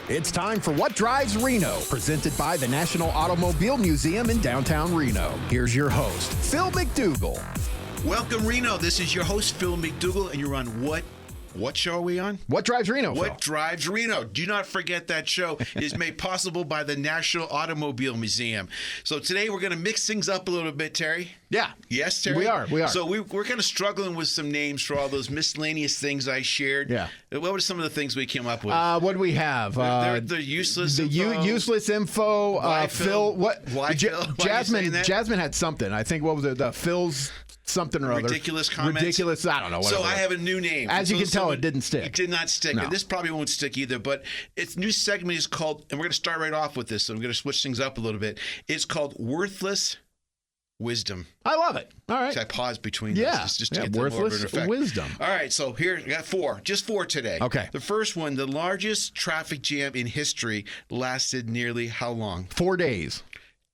It's time for What Drives Reno, presented by the National Automobile Museum in downtown Reno. Here's your host, Phil MacDougall. Welcome, Reno. This is your host, Phil MacDougall, and you're on What show are we on? What Drives Reno, Phil? What Drives Reno. Do not forget that show is made possible by the National Automobile Museum. So today we're going to mix things up a little bit, Terry. Yeah. Yes, Terry? We are. So we're kind of struggling with some names for all those miscellaneous things I shared. Yeah. What were some of the things we came up with? What do we have? The useless info. Useless info. Why, Phil? What? Why, Phil? Why Jasmine had something. I think, what was it? The Phil's something or other. Ridiculous comments. Ridiculous. I don't know. So I have a new name. As you can tell, it didn't stick. It did not stick. No. And this probably won't stick either, but its new segment is called, and we're going to start right off with this, so I'm going to switch things up a little bit. It's called Worthless Wisdom. I love it. All right. So I paused between those just to get the Worthless more of an effect. Wisdom. All right, so here, I got just four today. Okay. The first one, the largest traffic jam in history lasted nearly how long? 4 days.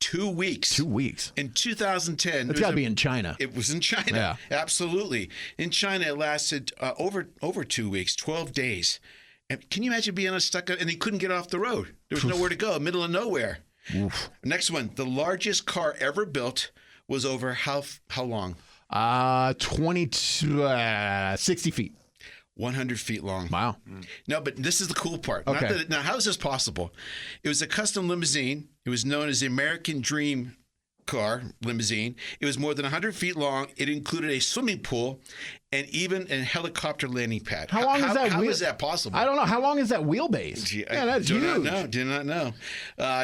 2 weeks. 2 weeks. In 2010. It's got to be in China. It was in China. Yeah. Absolutely. In China, it lasted over 2 weeks, 12 days. And can you imagine being stuck and they couldn't get off the road? There was nowhere to go, middle of nowhere. Oof. Next one, the largest car ever built was over how long? 60 feet. 100 feet long. Wow. No, but this is the cool part. Okay. Now, how is this possible? It was a custom limousine. It was known as the American Dream car limousine. It was more than 100 feet long. It included a swimming pool and even a helicopter landing pad. How long is that? How is that possible? I don't know. How long is that wheelbase? Yeah, that's huge. Do not know.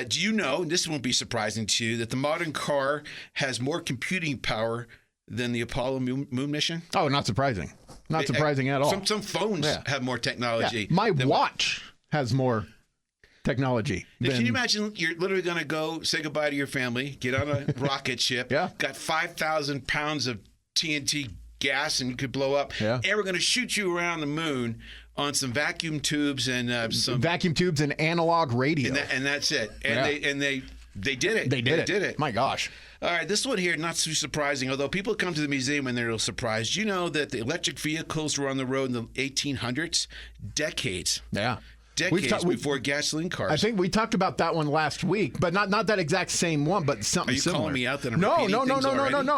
Do you know, and this won't be surprising to you, that the modern car has more computing power than the Apollo moon mission? Oh, not surprising. Not surprising at all. Some phones have more technology. Yeah. My watch has more technology. Can you imagine you're literally going to go say goodbye to your family, get on a rocket ship, got 5,000 pounds of TNT gas and you could blow up, and we're going to shoot you around the moon on some vacuum tubes and some vacuum tubes and analog radio. And that's it. And they did it. They did it. My gosh. All right, this one here, not too surprising, although people come to the museum and they're a little surprised. You know that the electric vehicles were on the road in the 1800s? Decades. Yeah. Decades before gasoline cars. I think we talked about that one last week, but not that exact same one, but something similar. Are you calling me out that I'm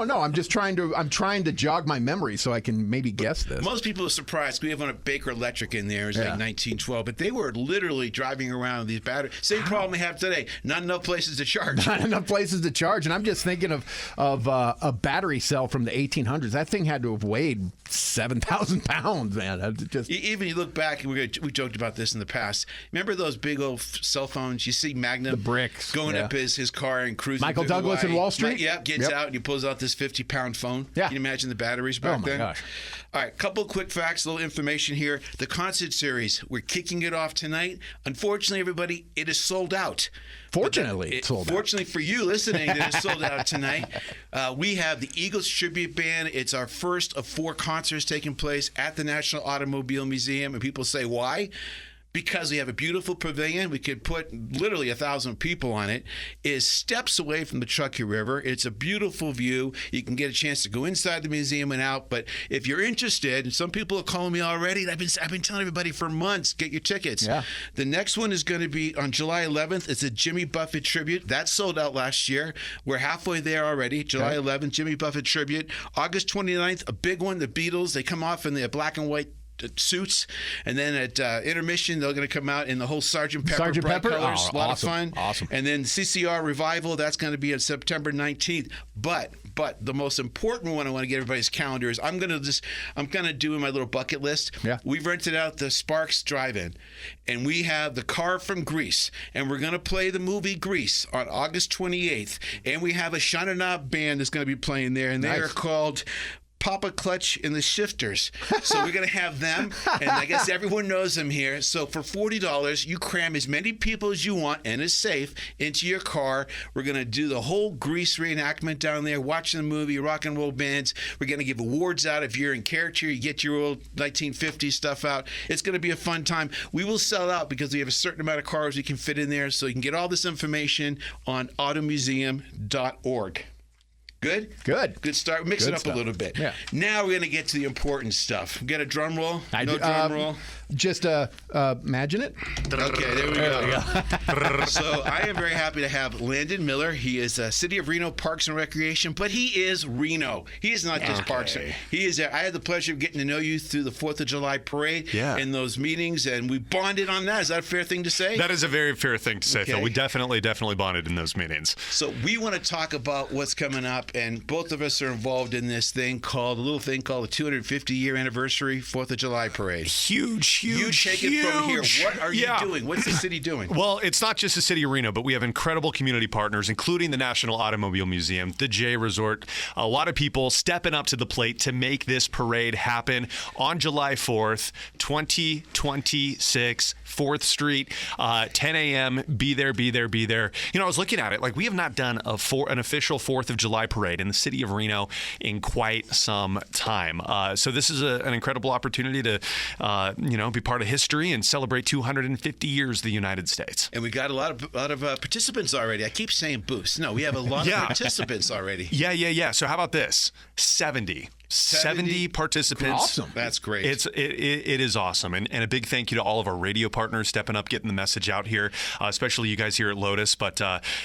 No. I'm just trying to jog my memory so I can maybe guess this. Most people are surprised. We have a Baker Electric in there. It's like 1912, but they were literally driving around with these batteries. Same problem we have today. Not enough places to charge. Not enough places to charge, and I'm just thinking of a battery cell from the 1800s. That thing had to have weighed 7,000 pounds, man. Even you look back, and we joked about this in the past. Remember those big old cell phones? You see Magnum, the bricks, going up his car and cruising. Michael Douglas in Wall Street. Gets out and he pulls out this 50-pound phone. Yeah. Can you imagine the batteries back then? Oh my gosh! All right, couple quick facts, a little information here. The concert series, we're kicking it off tonight. Unfortunately, everybody, it is sold out. Fortunately, it's sold out. Fortunately for you listening, it is sold out tonight. We have the Eagles Tribute Band. It's our first of 4 concerts taking place at the National Automobile Museum. And people say, why? Because we have a beautiful pavilion. We could put literally 1,000 people on it. It is steps away from the Truckee River. It's a beautiful view. You can get a chance to go inside the museum and out. But if you're interested, some people are calling me already. I've been telling everybody for months, get your tickets. Yeah. The next one is going to be on July 11th. It's a Jimmy Buffett tribute. That sold out last year. We're halfway there already. July 11th, Jimmy Buffett tribute. August 29th, a big one, the Beatles. They come off in the black and white suits, and then at intermission they're going to come out in the whole Sgt. Pepper bright colors. A lot of fun. Awesome. And then CCR Revival, that's going to be on September 19th. But the most important one I want to get everybody's calendar is I'm going to do my little bucket list. Yeah. We've rented out the Sparks Drive-In, and we have the car from Grease, and we're going to play the movie Grease on August 28th, and we have a Shananob band that's going to be playing there, and they are called Papa Clutch and the Shifters. So we're going to have them, and I guess everyone knows them here. So for $40, you cram as many people as you want, and it's safe, into your car. We're going to do the whole Grease reenactment down there, watching the movie, rock and roll bands. We're going to give awards out. If you're in character, you get your old 1950s stuff out. It's going to be a fun time. We will sell out because we have a certain amount of cars we can fit in there, so you can get all this information on automuseum.org. Good start. Mix it up a little bit. Yeah. Now we're going to get to the important stuff. Get a drum roll? No drum roll? Just imagine it. Okay, there we go. So I am very happy to have Landon Miller. He is City of Reno Parks and Recreation, but he is Reno. He is not just Parks. He is. I had the pleasure of getting to know you through the 4th of July parade in those meetings, and we bonded on that. Is that a fair thing to say? That is a very fair thing to say, Phil. We definitely bonded in those meetings. So we want to talk about what's coming up, and both of us are involved in this thing called the 250-year anniversary 4th of July parade. Huge. You take it from here. What are you doing? What's the city doing? Well, it's not just the City of Reno, but we have incredible community partners, including the National Automobile Museum, the J Resort. A lot of people stepping up to the plate to make this parade happen on July 4th, 2026, 4th Street, 10 a.m. Be there. You know, I was looking at it. Like, we have not done an official 4th of July parade in the City of Reno in quite some time. So this is an incredible opportunity to, be part of history and celebrate 250 years of the United States. And we got a lot of participants already. I keep saying booths. No, we have a lot of participants already. Yeah. So how about this? 70 participants. Awesome. That's great. It is awesome. And a big thank you to all of our radio partners stepping up, getting the message out here, especially you guys here at Lotus. But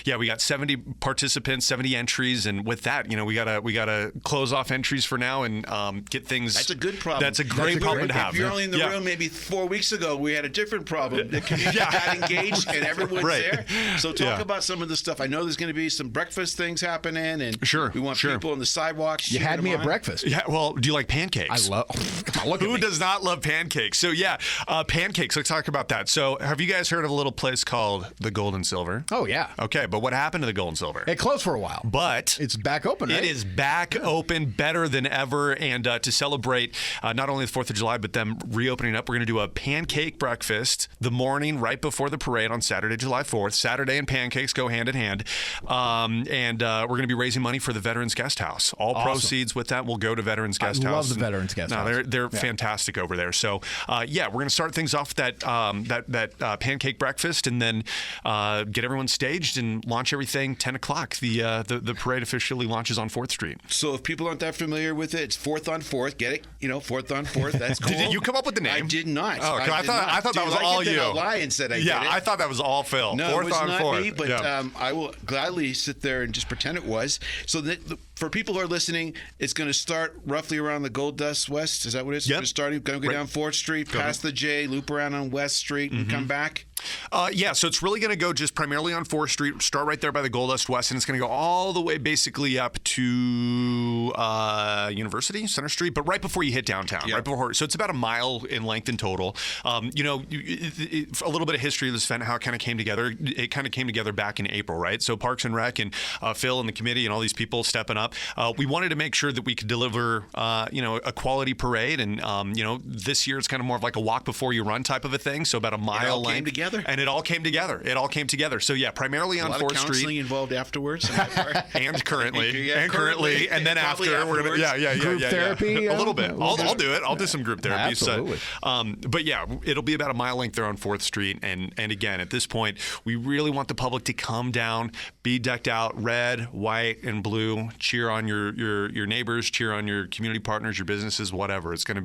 we got 70 participants, 70 entries. And with that, we gotta close off entries for now and get things. That's a good problem. That's a great problem to have. If you're only in the room, maybe 4 weeks ago, we had a different problem. The community got engaged and everyone's there. So talk about some of the stuff. I know there's going to be some breakfast things happening, and we want people on the sidewalks. You had me at breakfast. Yeah, well, do you like pancakes? I love. Who does not love pancakes? So pancakes. Let's talk about that. So have you guys heard of a little place called the Gold and Silver? Oh yeah. Okay, but what happened to the Gold and Silver? It closed for a while, but it's back open. Right? It is back open, better than ever. And to celebrate not only the 4th of July, but them reopening up, we're going to do a pancake breakfast the morning right before the parade on Saturday, July 4th. Saturday and pancakes go hand in hand, and we're going to be raising money for the Veterans Guest House. All proceeds with that will go to Veterans Guest House. I love the Veterans Guest House. They're fantastic over there. So we're going to start things off with that pancake breakfast, and then get everyone staged and launch everything 10 o'clock. The parade officially launches on 4th Street. So if people aren't that familiar with it, it's 4th on 4th. Get it? 4th on 4th. That's cool. Did you come up with the name? I did not. Oh, I thought that was all you. I lie and said I did it. I thought that was all Phil. No, 4th it was on not 4th. me, but I will gladly sit there and just pretend it was. So for people who are listening, it's going to start roughly around the Gold Dust West. Is that what it is? Yep. It's going to go down 4th Street, past the J, loop around on West Street, and come back? So it's really going to go just primarily on 4th Street, start right there by the Gold Dust West, and it's going to go all the way basically up to University, Center Street, but right before you hit downtown. Right before. So it's about a mile in length in total. A little bit of history of this event, how it kind of came together. It kind of came together back in April, right? So Parks and Rec and Phil and the committee and all these people stepping up. We wanted to make sure that we could deliver, a quality parade. And, this year it's kind of more of like a walk before you run type of a thing. So about a mile length. Came together. And it all came together. So primarily on 4th Street. A lot of counseling involved afterwards. And currently. And then after we're going to, group therapy. A little bit. I'll do it. I'll do some group therapy. Absolutely. But it'll be about a mile length there on 4th Street. And again, at this point, we really want the public to come down, be decked out, red, white, and blue. Cheer on your neighbors, cheer on your community partners, your businesses, whatever. It's going to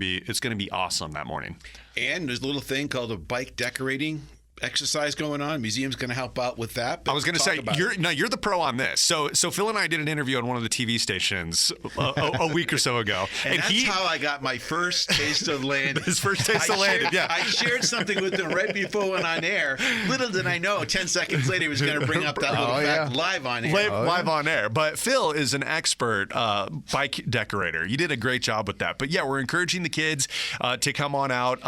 be awesome that morning. And there's a little thing called a bike decorating exercise going on. Museum's going to help out with that. I was going to say you're the pro on this. So Phil and I did an interview on one of the TV stations a week or so ago, and that's how I got my first taste of Landon. His first taste of Landon. Yeah, I shared something with him right before we went on air. Little did I know, 10 seconds later he was going to bring up that little fact live on air. Live on air. But Phil is an expert bike decorator. You did a great job with that. But we're encouraging the kids to come on out,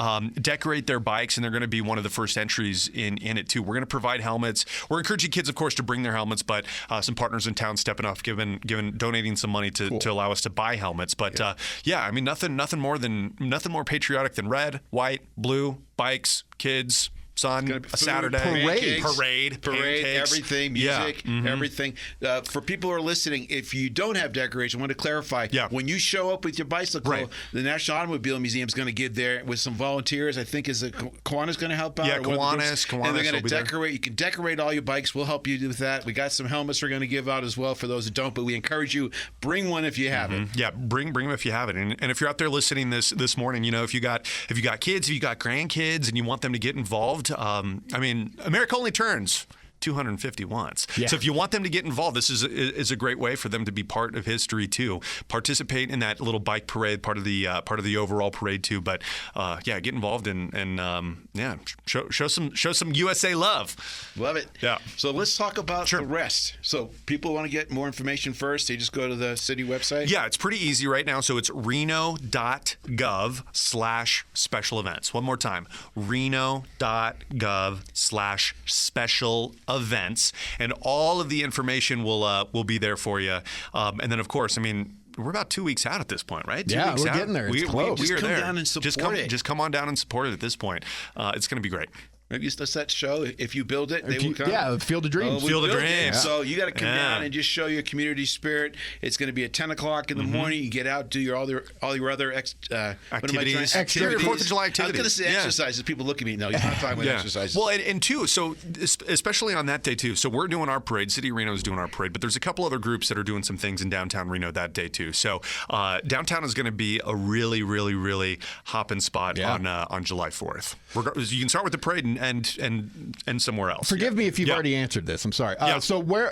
decorate their bikes, and they're going to be one of the first entries in it too. We're going to provide helmets. We're encouraging kids, of course, to bring their helmets, but some partners in town stepping up, donating some money to allow us to buy helmets. But nothing more patriotic than red, white, blue, bikes, kids. sun, a Saturday. Parade, pancakes. Everything, music, everything. For people who are listening, if you don't have decoration, I want to clarify. Yeah. When you show up with your bicycle, Right. the National Automobile Museum is going to give there with some volunteers. I think Kiwanis going to help out. Yeah, or one of the groups. Kiwanis And they're going will to be there. decorate. You can decorate all your bikes. We'll help you with that. We got some helmets we're going to give out as well for those who don't. But we encourage you, bring one if you have it. Yeah, bring them if you have it. And if you're out there listening this morning, if you got kids, if you got grandkids, and you want them to get involved, America only turns 250 once. Yeah. So if you want them to get involved, this is a great way for them to be part of history too. Participate in that little bike parade, part of the overall parade too. But get involved and show some USA love. Love it. Yeah. So let's talk about the rest. So people want to get more information first. They just go to the city website. Yeah, it's pretty easy right now. So it's reno.gov/special events. One more time, reno.gov/special events, and all of the information will be there for you. And then, of course, we're about 2 weeks out at this point, right? 2 Yeah, weeks we're out. getting there. It's close. Just We are come there. down and support it. Just come on down and support it at this point. It's going to be great. Maybe it's that show. If you build it, they will come. Yeah, Field of Dreams. We Field of built it. Dreams. So you got to come Yeah. down and just show your community spirit. It's going to be at 10 o'clock in the morning. You get out, do all your other Activities. Activities. 4th of July I was going to activities. say Yeah. exercises. People look at me. No, you're not talking about exercises. Well, and too, so especially on that day too. So we're doing our parade. City of Reno is doing our parade, but there's a couple other groups that are doing some things in downtown Reno that day too. So downtown is going to be a really, really, really hopping spot on July 4th. You can start with the parade and somewhere else. Forgive me if you've already answered this. I'm sorry. So where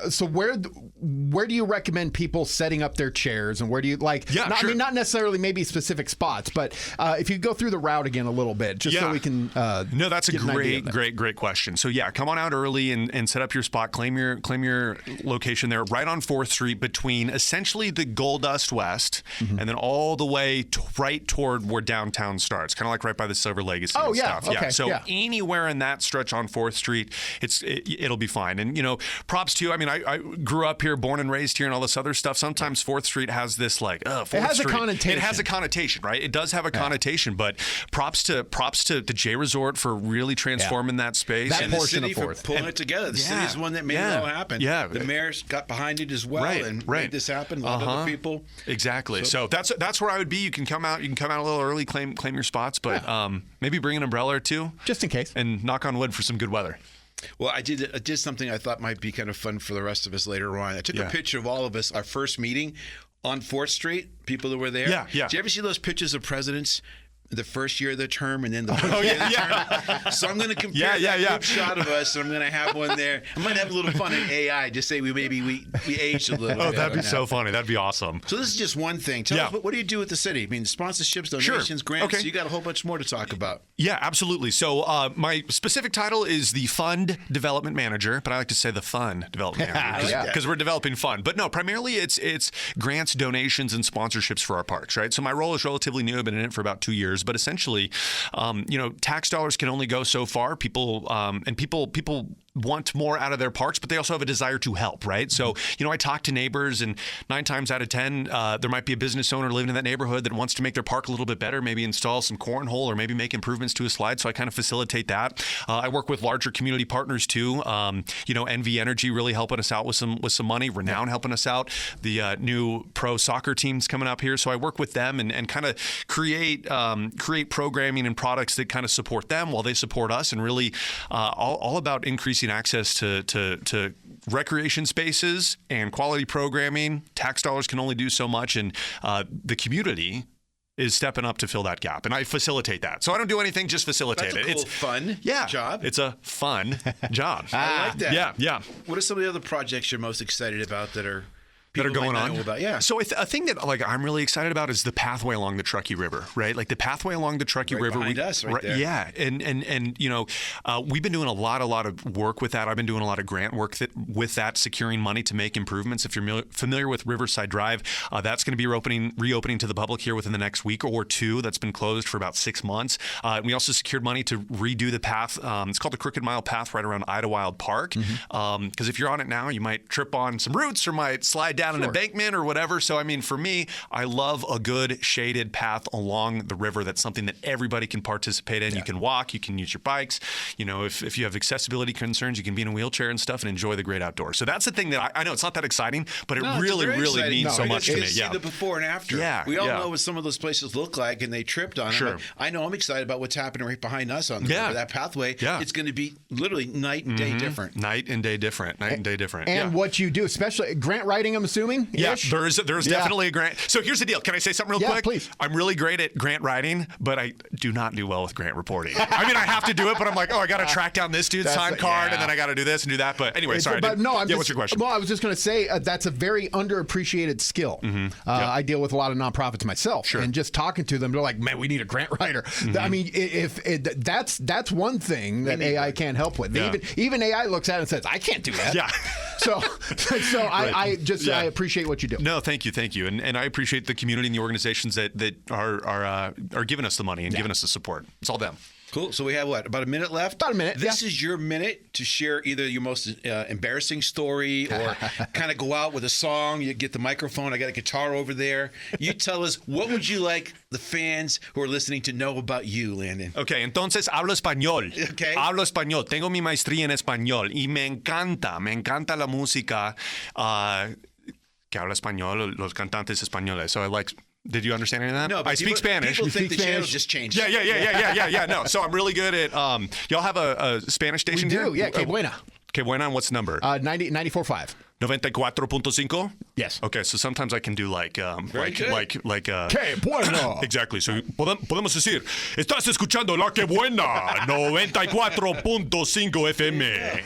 do you recommend people setting up their chairs, and where do you not necessarily maybe specific spots, but if you go through the route again a little bit, just so we can. No, that's a get an idea of that. great question. So come on out early and set up your spot. Claim your location there, right on 4th Street, between essentially the Gold Dust West and then all the way right toward where downtown starts, kind of like right by the Silver Legacy. Oh, and yeah. stuff. Okay. So Yeah. anywhere in that stretch on 4th Street, it'll be fine. And props to you. I grew up here, born and raised here, and all this other stuff. Sometimes 4th Street has this 4th it has Street. a connotation. It has a connotation, right? It does have a connotation, but props to the J Resort for really transforming that space. That and portion the city of for 4th. pulling it together. The city's the one that made it all happen. Yeah. The mayor's got behind it as well and made this happen. A lot of other people. Exactly. So that's where I would be. You can come out a little early, claim your spots, but maybe bring an umbrella or two, Just in case. and knock on wood for some good weather. Well, I did something I thought might be kind of fun for the rest of us later on. I took a picture of all of us, our first meeting on 4th Street, people that were there. Yeah. Did you ever see those pictures of presidents? The first year of the term and then the fourth year of the term. So I'm going to compare that group shot of us, and I'm going to have one there. I might have a little fun in AI, just say we aged a little bit. Oh, that'd be so funny. That'd be awesome. So this is just one thing. Tell us, what do you do with the city? Sponsorships, donations, grants. Okay. You got a whole bunch more to talk about. Yeah, absolutely. So my specific title is the Fund Development Manager, but I like to say the Fun Development Manager because we're developing fun. But no, primarily it's grants, donations, and sponsorships for our parks, right? So my role is relatively new. I've been in it for about 2 years, but essentially, tax dollars can only go so far. People want more out of their parks, but they also have a desire to help, right? So, I talk to neighbors, and 9 times out of 10, there might be a business owner living in that neighborhood that wants to make their park a little bit better, maybe install some cornhole or maybe make improvements to a slide. So I kind of facilitate that. I work with larger community partners too. NV Energy really helping us out with some money. Renown helping us out. The new pro soccer team's coming up here. So I work with them and kind of create programming and products that kind of support them while they support us, and really all about increasing access to recreation spaces and quality programming. Tax dollars can only do so much, and the community is stepping up to fill that gap, and I facilitate that. So I don't do anything, just facilitate That's a it. cool, fun job. It's a fun job. I like that. Yeah. What are some of the other projects you're most excited about that are going on? Yeah. So a thing that I'm really excited about is the pathway along the Truckee River, right? Like the pathway along the Truckee River. Behind us, right there. Yeah, and we've been doing a lot of work with that. I've been doing a lot of grant work with that, securing money to make improvements. If you're familiar with Riverside Drive, that's going to be reopening to the public here within the next week or two. That's been closed for about 6 months. We also secured money to redo the path. It's called the Crooked Mile Path right around Idlewild Park. Because if you're on it now, you might trip on some roots or might slide down down an embankment or whatever. So, I mean, for me, I love a good shaded path along the river. That's something that everybody can participate in. You can walk, you can use your bikes. You know, if you have accessibility concerns, you can be in a wheelchair and stuff and enjoy the great outdoors. So that's the thing that I know it's not that exciting, but it really means so much to me. See the before and after. Yeah, we all know what some of those places look like, and they tripped on it. I know I'm excited about what's happening right behind us on the river. That pathway. It's going to be literally night and day different. Night and day different. And what you do, especially grant writing, I'm assuming? Yeah, there's definitely a grant. So here's the deal. Can I say something real quick? Please. I'm really great at grant writing, but I do not do well with grant reporting. I mean, I have to do it, but I'm like, I got to track down this dude's time card, and then I got to do this and do that. But anyway, sorry. What's your question? Well, I was just going to say that's a very underappreciated skill. I deal with a lot of nonprofits myself, and just talking to them, they're like, "Man, we need a grant writer." I mean, that's one thing that AI can't help with. Even AI looks at it and says, "I can't do that." Yeah. So I appreciate what you do. No, thank you, and I appreciate the community and the organizations that are giving us the money and giving us the support. It's all them. Cool. So we have about a minute left? About a minute. This is your minute to share either your most embarrassing story or kind of go out with a song. You get the microphone. I got a guitar over there. You tell us, what would you like the fans who are listening to know about you, Landon? Okay, entonces hablo español. Okay. Hablo español. Tengo mi maestría en español y me encanta la música que habla español, los cantantes españoles. So I like... Did you understand any of that? No, but I speak Spanish. People think the channel just changed. Yeah. No, so I'm really good at. Y'all have a Spanish station we here? do. Yeah, Que Buena. Que Buena. What's the number? 94.5. 94.5? Yes. Okay, so sometimes I can do like Que Buena. Exactly. So podemos decir, estás escuchando la Que Buena 94.5 FM.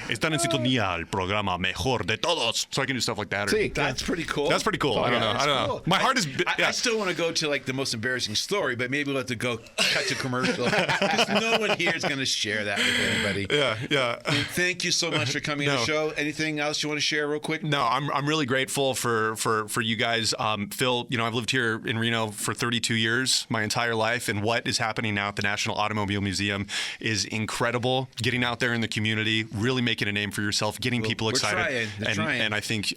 Están en sintonía el programa mejor de todos. So I can do stuff like that. See, that's pretty cool. That's pretty cool. I don't know. Cool. My heart is. I still want to go to like the most embarrassing story, but maybe we'll have to go cut to commercial because no one here is going to share that with anybody. Yeah. And thank you so much for coming on the show. Anything else you want to share real quick? No, I'm really grateful for you guys. Phil, I've lived here in Reno for 32 years, my entire life, and what is happening now at the National Automobile Museum is incredible. Getting out there in the community, really making a name for yourself, getting people excited. We're trying. And I think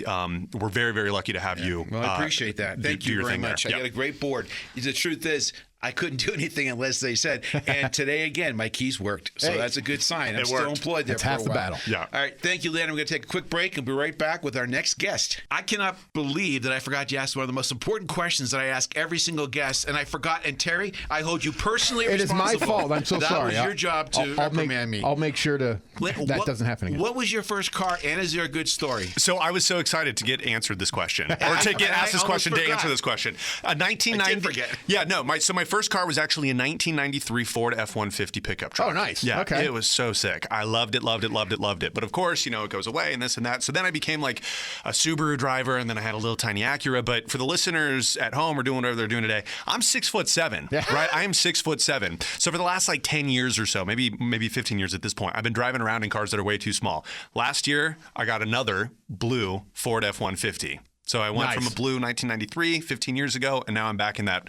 we're very, very lucky to have you. Well, I appreciate that. Thank you very much. I got a great board. The truth is, I couldn't do anything unless they said. And today, again, my keys worked. So that's a good sign. I'm still employed there for a while. Half the battle. Yeah. All right. Thank you, Landon. We're going to take a quick break and be right back with our next guest. I cannot believe that I forgot to ask one of the most important questions that I ask every single guest. And I forgot. And Terry, I hold you personally responsible. It is my fault. I'm so sorry. That was your job to reprimand me. I'll make sure that doesn't happen again. What was your first car, and is there a good story? So I was so excited to get answered this question, or to get asked this question, to answer this question. 1990. I did forget. Yeah, no. My first car was actually a 1993 Ford F-150 pickup truck. Oh, nice. Yeah, okay. It was so sick. I loved it. But of course, it goes away and this and that. So then I became like a Subaru driver, and then I had a little tiny Acura. But for the listeners at home or doing whatever they're doing today, I'm 6'7", right? I am 6'7". So for the last 10 years or so, maybe 15 years at this point, I've been driving around in cars that are way too small. Last year, I got another blue Ford F-150. So I went from a blue 1993, 15 years ago, and now I'm back in that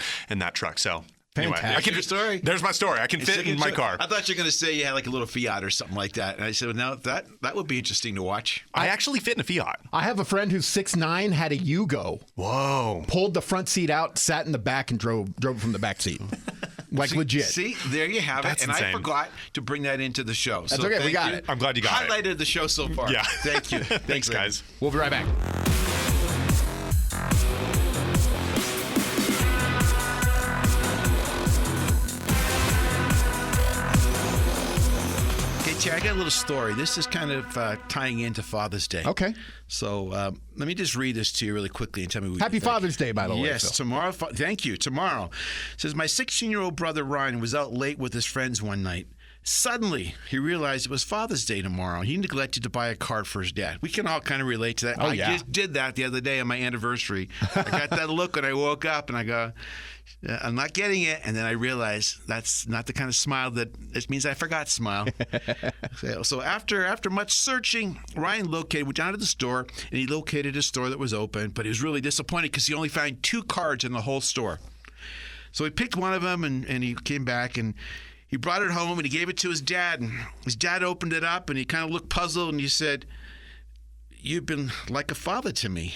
truck. So. Anyway, your story? There's my story. I can fit in my car. I thought you were going to say you had like a little Fiat or something like that. And I said, well, now that would be interesting to watch. I actually fit in a Fiat. I have a friend who's 6'9", had a Yugo. Whoa. Pulled the front seat out, sat in the back, and drove from the back seat. Legit. See, there you have That's it. And insane. I forgot to bring that into the show. That's okay. We got it. I'm glad you got it. Highlighted the show so far. Yeah. Thank you. Thanks, guys. We'll be right back. I got a little story. This is kind of tying into Father's Day. Okay. So let me just read this to you really quickly and tell me what Happy Father's Day, by the way. Yes, Phil. tomorrow. Thank you. Tomorrow. It says, my 16-year-old brother Ryan was out late with his friends one night. Suddenly, he realized it was Father's Day tomorrow. He neglected to buy a card for his dad. We can all kind of relate to that. I just did that the other day on my anniversary. I got that look when I woke up, and I go, I'm not getting it. And then I realized that's not the kind of smile that it means I forgot smile. So after much searching, Ryan went down to the store, and he located a store that was open, but he was really disappointed because he only found 2 cards in the whole store. So he picked one of them, and he came back, and he brought it home, and he gave it to his dad. And his dad opened it up, and he kind of looked puzzled, and he said, "You've been like a father to me."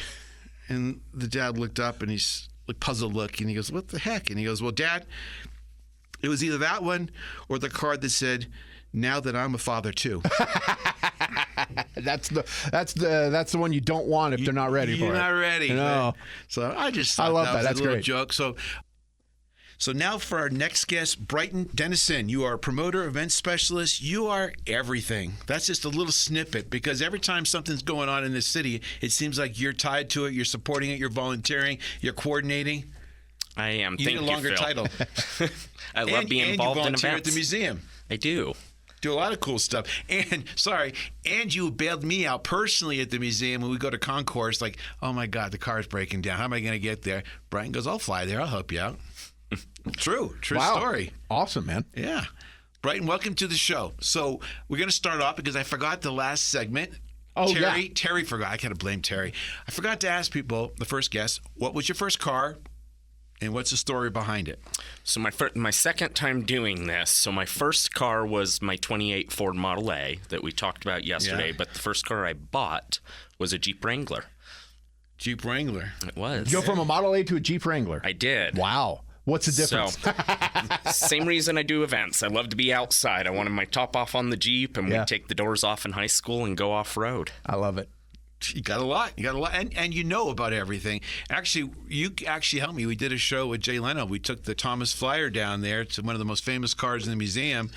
And the dad looked up and he's like puzzled look, and he goes, "What the heck?" And he goes, "Well, Dad, it was either that one or the card that said, 'Now that I'm a father too.'" That's the one you don't want if they're not ready for it. You're not ready. No. So I just thought love that was That's a little great. joke. So now for our next guest, Brighton Denison. You are a promoter, event specialist. You are everything. That's just a little snippet, because every time something's going on in this city, it seems like you're tied to it. You're supporting it. You're volunteering. You're coordinating. I am. You Thank need a longer Phil. title. I love being involved and you in volunteer events. at the museum. I do. Do a lot of cool stuff. And you bailed me out personally at the museum when we go to concourse. Like, oh my God, the car's breaking down. How am I going to get there? Brian goes, "I'll fly there. I'll help you out." True Wow. story. Awesome, man. Yeah. Brighton, welcome to the show. So we're going to start off because I forgot the last segment. Oh, Terry forgot. I gotta blame Terry. I forgot to ask people, the first guest, what was your first car, and what's the story behind it? So my second time doing this. So my first car was my 28 Ford Model A that we talked about yesterday. Yeah. But the first car I bought was a Jeep Wrangler. Jeep Wrangler. It was. You go from a Model A to a Jeep Wrangler. I did. Wow. What's the difference? So, same reason I do events. I love to be outside. I wanted my top off on the Jeep, and we'd take the doors off in high school and go off-road. I love it. You got a lot. And you know about everything. Actually, you actually helped me. We did a show with Jay Leno. We took the Thomas Flyer down there to one of the most famous cars in the museum.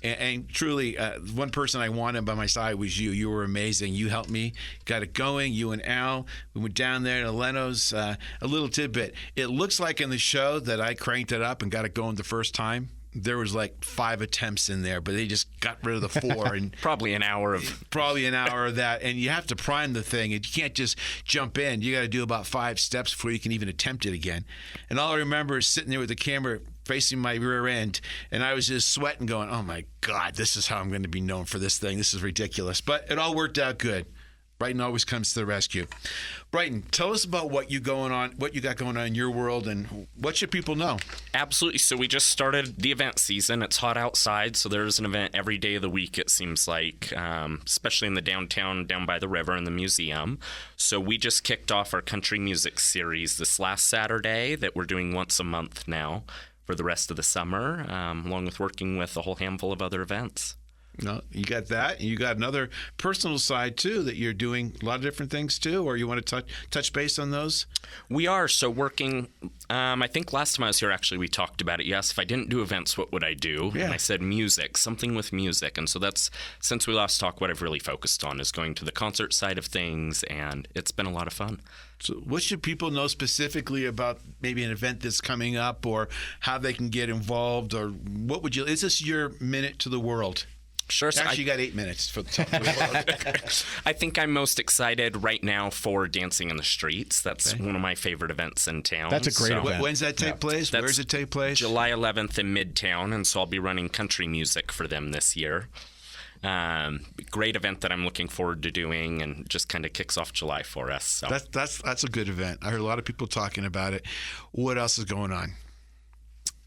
And truly, one person I wanted by my side was you. You were amazing. You helped me, got it going. You and Al, we went down there to Leno's. A little tidbit. It looks like in the show that I cranked it up and got it going the first time. There was like 5 attempts in there, but they just got rid of the 4. And Probably an hour of that. And you have to prime the thing. You can't just jump in. You got to do about 5 steps before you can even attempt it again. And all I remember is sitting there with the camera facing my rear end, and I was just sweating going, oh my God, this is how I'm going to be known for this thing. This is ridiculous. But it all worked out good. Brighton always comes to the rescue. Brighton, tell us about what you got going on in your world, and what should people know? Absolutely. So we just started the event season. It's hot outside, so there's an event every day of the week, it seems like, especially in the downtown, down by the river in the museum. So we just kicked off our country music series this last Saturday that we're doing once a month now for the rest of the summer, along with working with a whole handful of other events. No, you got that, and you got another personal side too that you're doing a lot of different things too. Or you want to touch base on those? We are working. I think last time I was here, actually, we talked about it. Yes, if I didn't do events, what would I do? Yeah. And I said music, something with music. And so that's, since we last talked, what I've really focused on is going to the concert side of things, and it's been a lot of fun. So what should people know specifically about maybe an event that's coming up, or how they can get involved, or is this your minute to the world? Sure. So Actually, you got 8 minutes for the top of the world. I think I'm most excited right now for Dancing in the Streets. That's one of my favorite events in town. That's a great event. When's that take place? Where does it take place? July 11th in Midtown, and so I'll be running country music for them this year. Great event that I'm looking forward to doing, and just kind of kicks off July for us. So. That's a good event. I heard a lot of people talking about it. What else is going on?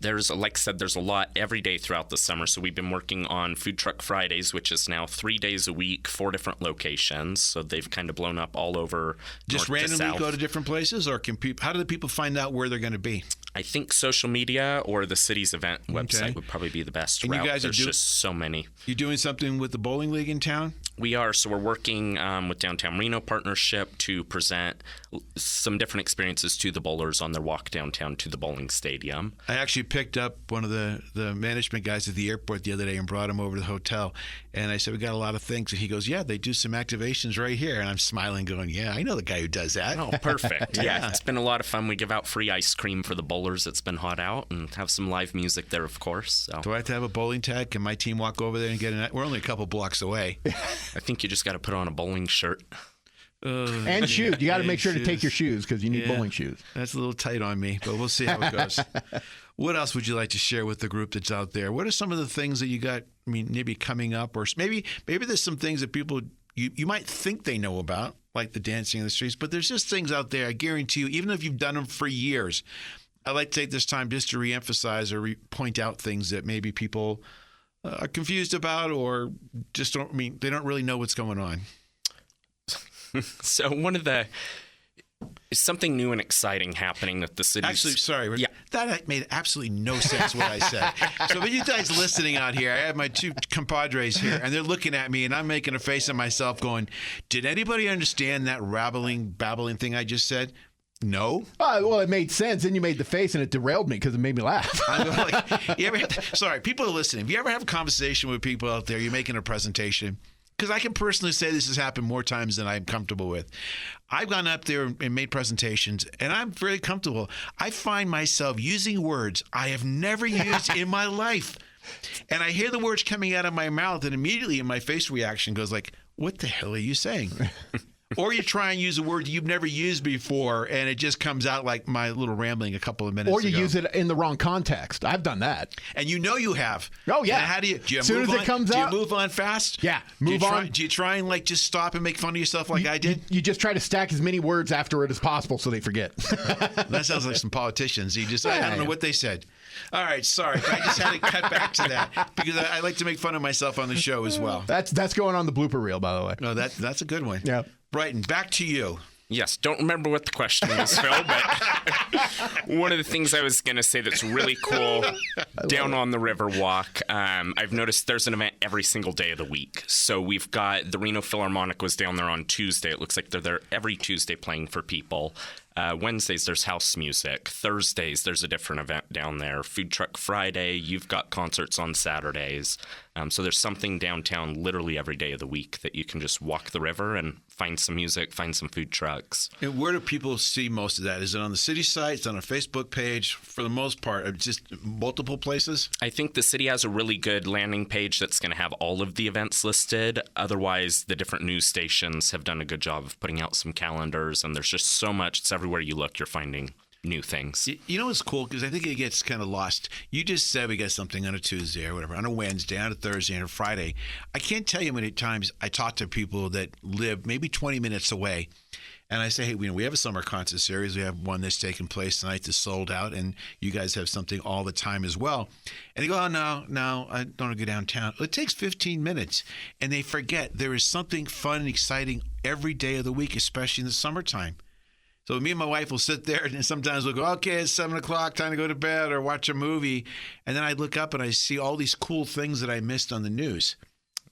Like I said, there's a lot every day throughout the summer. So we've been working on Food Truck Fridays, which is now 3 days a week, 4 different locations. So they've kind of blown up all over. Just north randomly to south. go to different places, or how do the people find out where they're going to be? I think social media or the city's event website would probably be the best And route. you guys There's just so many. You doing something with the bowling league in town? We are. So we're working with Downtown Reno Partnership to present some different experiences to the bowlers on their walk downtown to the bowling stadium. I actually picked up one of the management guys at the airport the other day and brought him over to the hotel. And I said, we got a lot of things. And he goes, yeah, they do some activations right here. And I'm smiling going, yeah, I know the guy who does that. Oh, perfect. Yeah, it's been a lot of fun. We give out free ice cream for the bowlers. It's been hot out, and have some live music there, of course. So. Do I have to have a bowling tag? Can my team walk over there and get it? We're only a couple blocks away. I think you just got to put on a bowling shirt. And shoes. You got to make sure to take your shoes, because you need bowling shoes. That's a little tight on me, but we'll see how it goes. What else would you like to share with the group that's out there? What are some of the things that you got, maybe coming up, or maybe there's some things that people, you might think they know about, like the Dancing in the Streets, but there's just things out there, I guarantee you, even if you've done them for years, I like to take this time just to reemphasize or point out things that maybe people are confused about, or just they don't really know what's going on. So one of the something new and exciting happening that the city's... Actually, sorry. Yeah. That made absolutely no sense what I said. So for you guys listening out here, I have my two compadres here, and they're looking at me, and I'm making a face at myself going, did anybody understand that babbling thing I just said? No. Well, it made sense. Then you made the face, and it derailed me because it made me laugh. Sorry, people are listening. If you ever have a conversation with people out there, you're making a presentation, because I can personally say this has happened more times than I'm comfortable with. I've gone up there and made presentations, and I'm very comfortable. I find myself using words I have never used in my life. And I hear the words coming out of my mouth, and immediately my face reaction goes like, what the hell are you saying? Or you try and use a word you've never used before, and it just comes out like my little rambling a couple of minutes ago. Or you use it in the wrong context. I've done that. And you know you have. Oh, yeah. And how do you as soon as it comes out. Do you move on fast? Yeah, move on. Do you try and like just stop and make fun of yourself like I did? You just try to stack as many words after it as possible so they forget. That sounds like some politicians. I don't know what they said. All right, sorry. I just had to cut back to that because I like to make fun of myself on the show as well. That's going on the blooper reel, by the way. No, that's a good one. Yeah. Brighton, back to you. Yes, don't remember what the question was, Phil, but one of the things I was going to say that's really cool down on the Riverwalk, I've noticed there's an event every single day of the week. So we've got the Reno Philharmonic was down there on Tuesday. It looks like they're there every Tuesday playing for people. Wednesdays, there's house music. Thursdays, there's a different event down there. Food Truck Friday, you've got concerts on Saturdays. So there's something downtown literally every day of the week that you can just walk the river and find some music, find some food trucks. And where do people see most of that? Is it on the city site? Is it on a Facebook page? For the most part, just multiple places? I think the city has a really good landing page that's going to have all of the events listed. Otherwise, the different news stations have done a good job of putting out some calendars, and there's just so much. It's everywhere you look, you're finding new things. You know what's cool? Because I think it gets kind of lost. You just said we got something on a Tuesday or whatever, on a Wednesday, on a Thursday, on a Friday. I can't tell you how many times I talk to people that live maybe 20 minutes away, and I say, hey, we have a summer concert series. We have one that's taking place tonight that's sold out, and you guys have something all the time as well. And they go, oh, no, I don't want to go downtown. It takes 15 minutes, and they forget there is something fun and exciting every day of the week, especially in the summertime. So me and my wife will sit there, and sometimes we'll go, okay, it's 7 o'clock, time to go to bed or watch a movie. And then I look up and I see all these cool things that I missed on the news.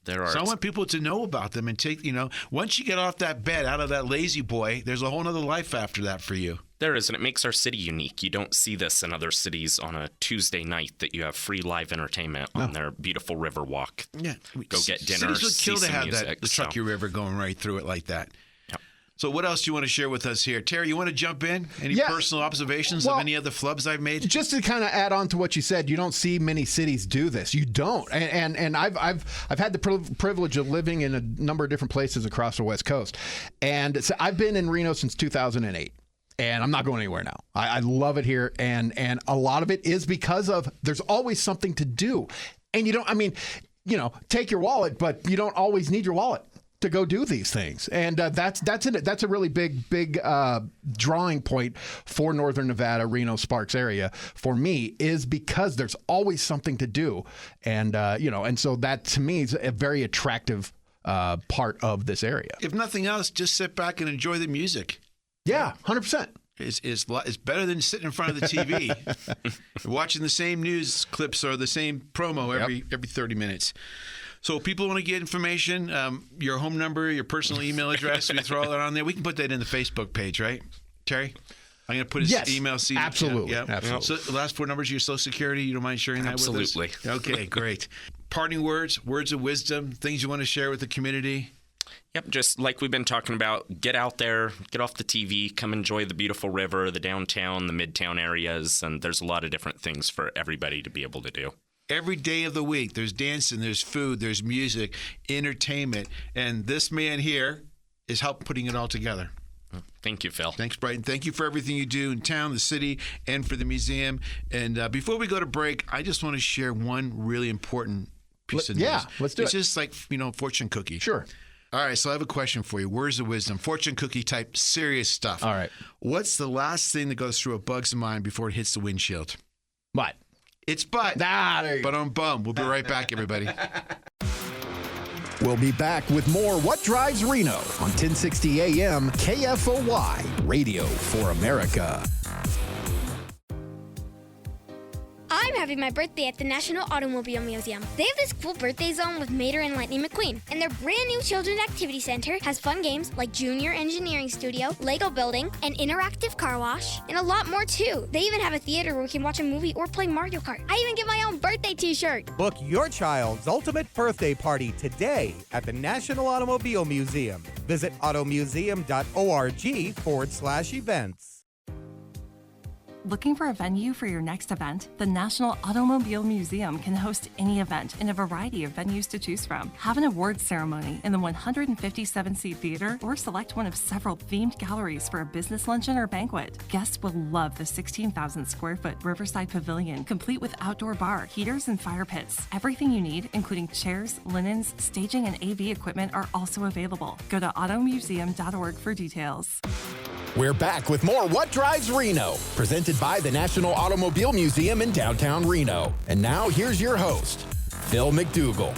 There are. So I want people to know about them and take, once you get off that bed, out of that lazy boy, there's a whole other life after that for you. There is, and it makes our city unique. You don't see this in other cities on a Tuesday night that you have free live entertainment on their beautiful river walk. Yeah. Go get dinner, cities would kill see to some have music. the Truckee River going right through it like that. Yep. So what else do you want to share with us here? Terry, you want to jump in? Any personal observations of any other flubs I've made? Just to kind of add on to what you said, you don't see many cities do this. You don't. And I've had the privilege of living in a number of different places across the West Coast. And so I've been in Reno since 2008. And I'm not going anywhere now. I love it here. And a lot of it is because of there's always something to do. And you don't, take your wallet, but you don't always need your wallet to go do these things. And that's a really big drawing point for Northern Nevada, Reno, Sparks area for me, is because there's always something to do. And, and so that to me is a very attractive part of this area. If nothing else, just sit back and enjoy the music. Yeah, 100%. It's better than sitting in front of the TV watching the same news clips or the same promo every 30 minutes. So people want to get information, your home number, your personal email address, we throw all that on there. We can put that in the Facebook page, right, Terry? I'm going to put his email. Absolutely. Absolutely. So the last four numbers of your Social Security, you don't mind sharing that with us? Absolutely. Okay, great. Parting words of wisdom, things you want to share with the community? Yep, just like we've been talking about, get out there, get off the TV, come enjoy the beautiful river, the downtown, the midtown areas, and there's a lot of different things for everybody to be able to do. Every day of the week, there's dancing, there's food, there's music, entertainment, and this man here is helping putting it all together. Thank you, Phil. Thanks, Brighton. Thank you for everything you do in town, the city, and for the museum. And before we go to break, I just want to share one really important piece of news. Yeah, let's do it. It's just like, fortune cookie. Sure. All right, so I have a question for you. Words of wisdom, fortune cookie type serious stuff. All right. What's the last thing that goes through a bug's mind before it hits the windshield? What? It's butt. There you go. But on bum. We'll be right back, everybody. We'll be back with more What Drives Reno on 1060 AM KFOY, Radio for America. I'm having my birthday at the National Automobile Museum. They have this cool birthday zone with Mater and Lightning McQueen. And their brand new Children's Activity Center has fun games like Junior Engineering Studio, Lego Building, an interactive car wash, and a lot more too. They even have a theater where we can watch a movie or play Mario Kart. I even get my own birthday t-shirt. Book your child's ultimate birthday party today at the National Automobile Museum. Visit automuseum.org/events. Looking for a venue for your next event? The National Automobile Museum can host any event in a variety of venues to choose from. Have an awards ceremony in the 157-seat theater or select one of several themed galleries for a business luncheon or banquet. Guests will love the 16,000 square foot Riverside Pavilion, complete with outdoor bar, heaters, and fire pits. Everything you need, including chairs, linens, staging, and AV equipment, are also available. Go to automuseum.org for details. We're back with more What Drives Reno, presented by the National Automobile Museum in downtown Reno. And now here's your host, Phil MacDougall.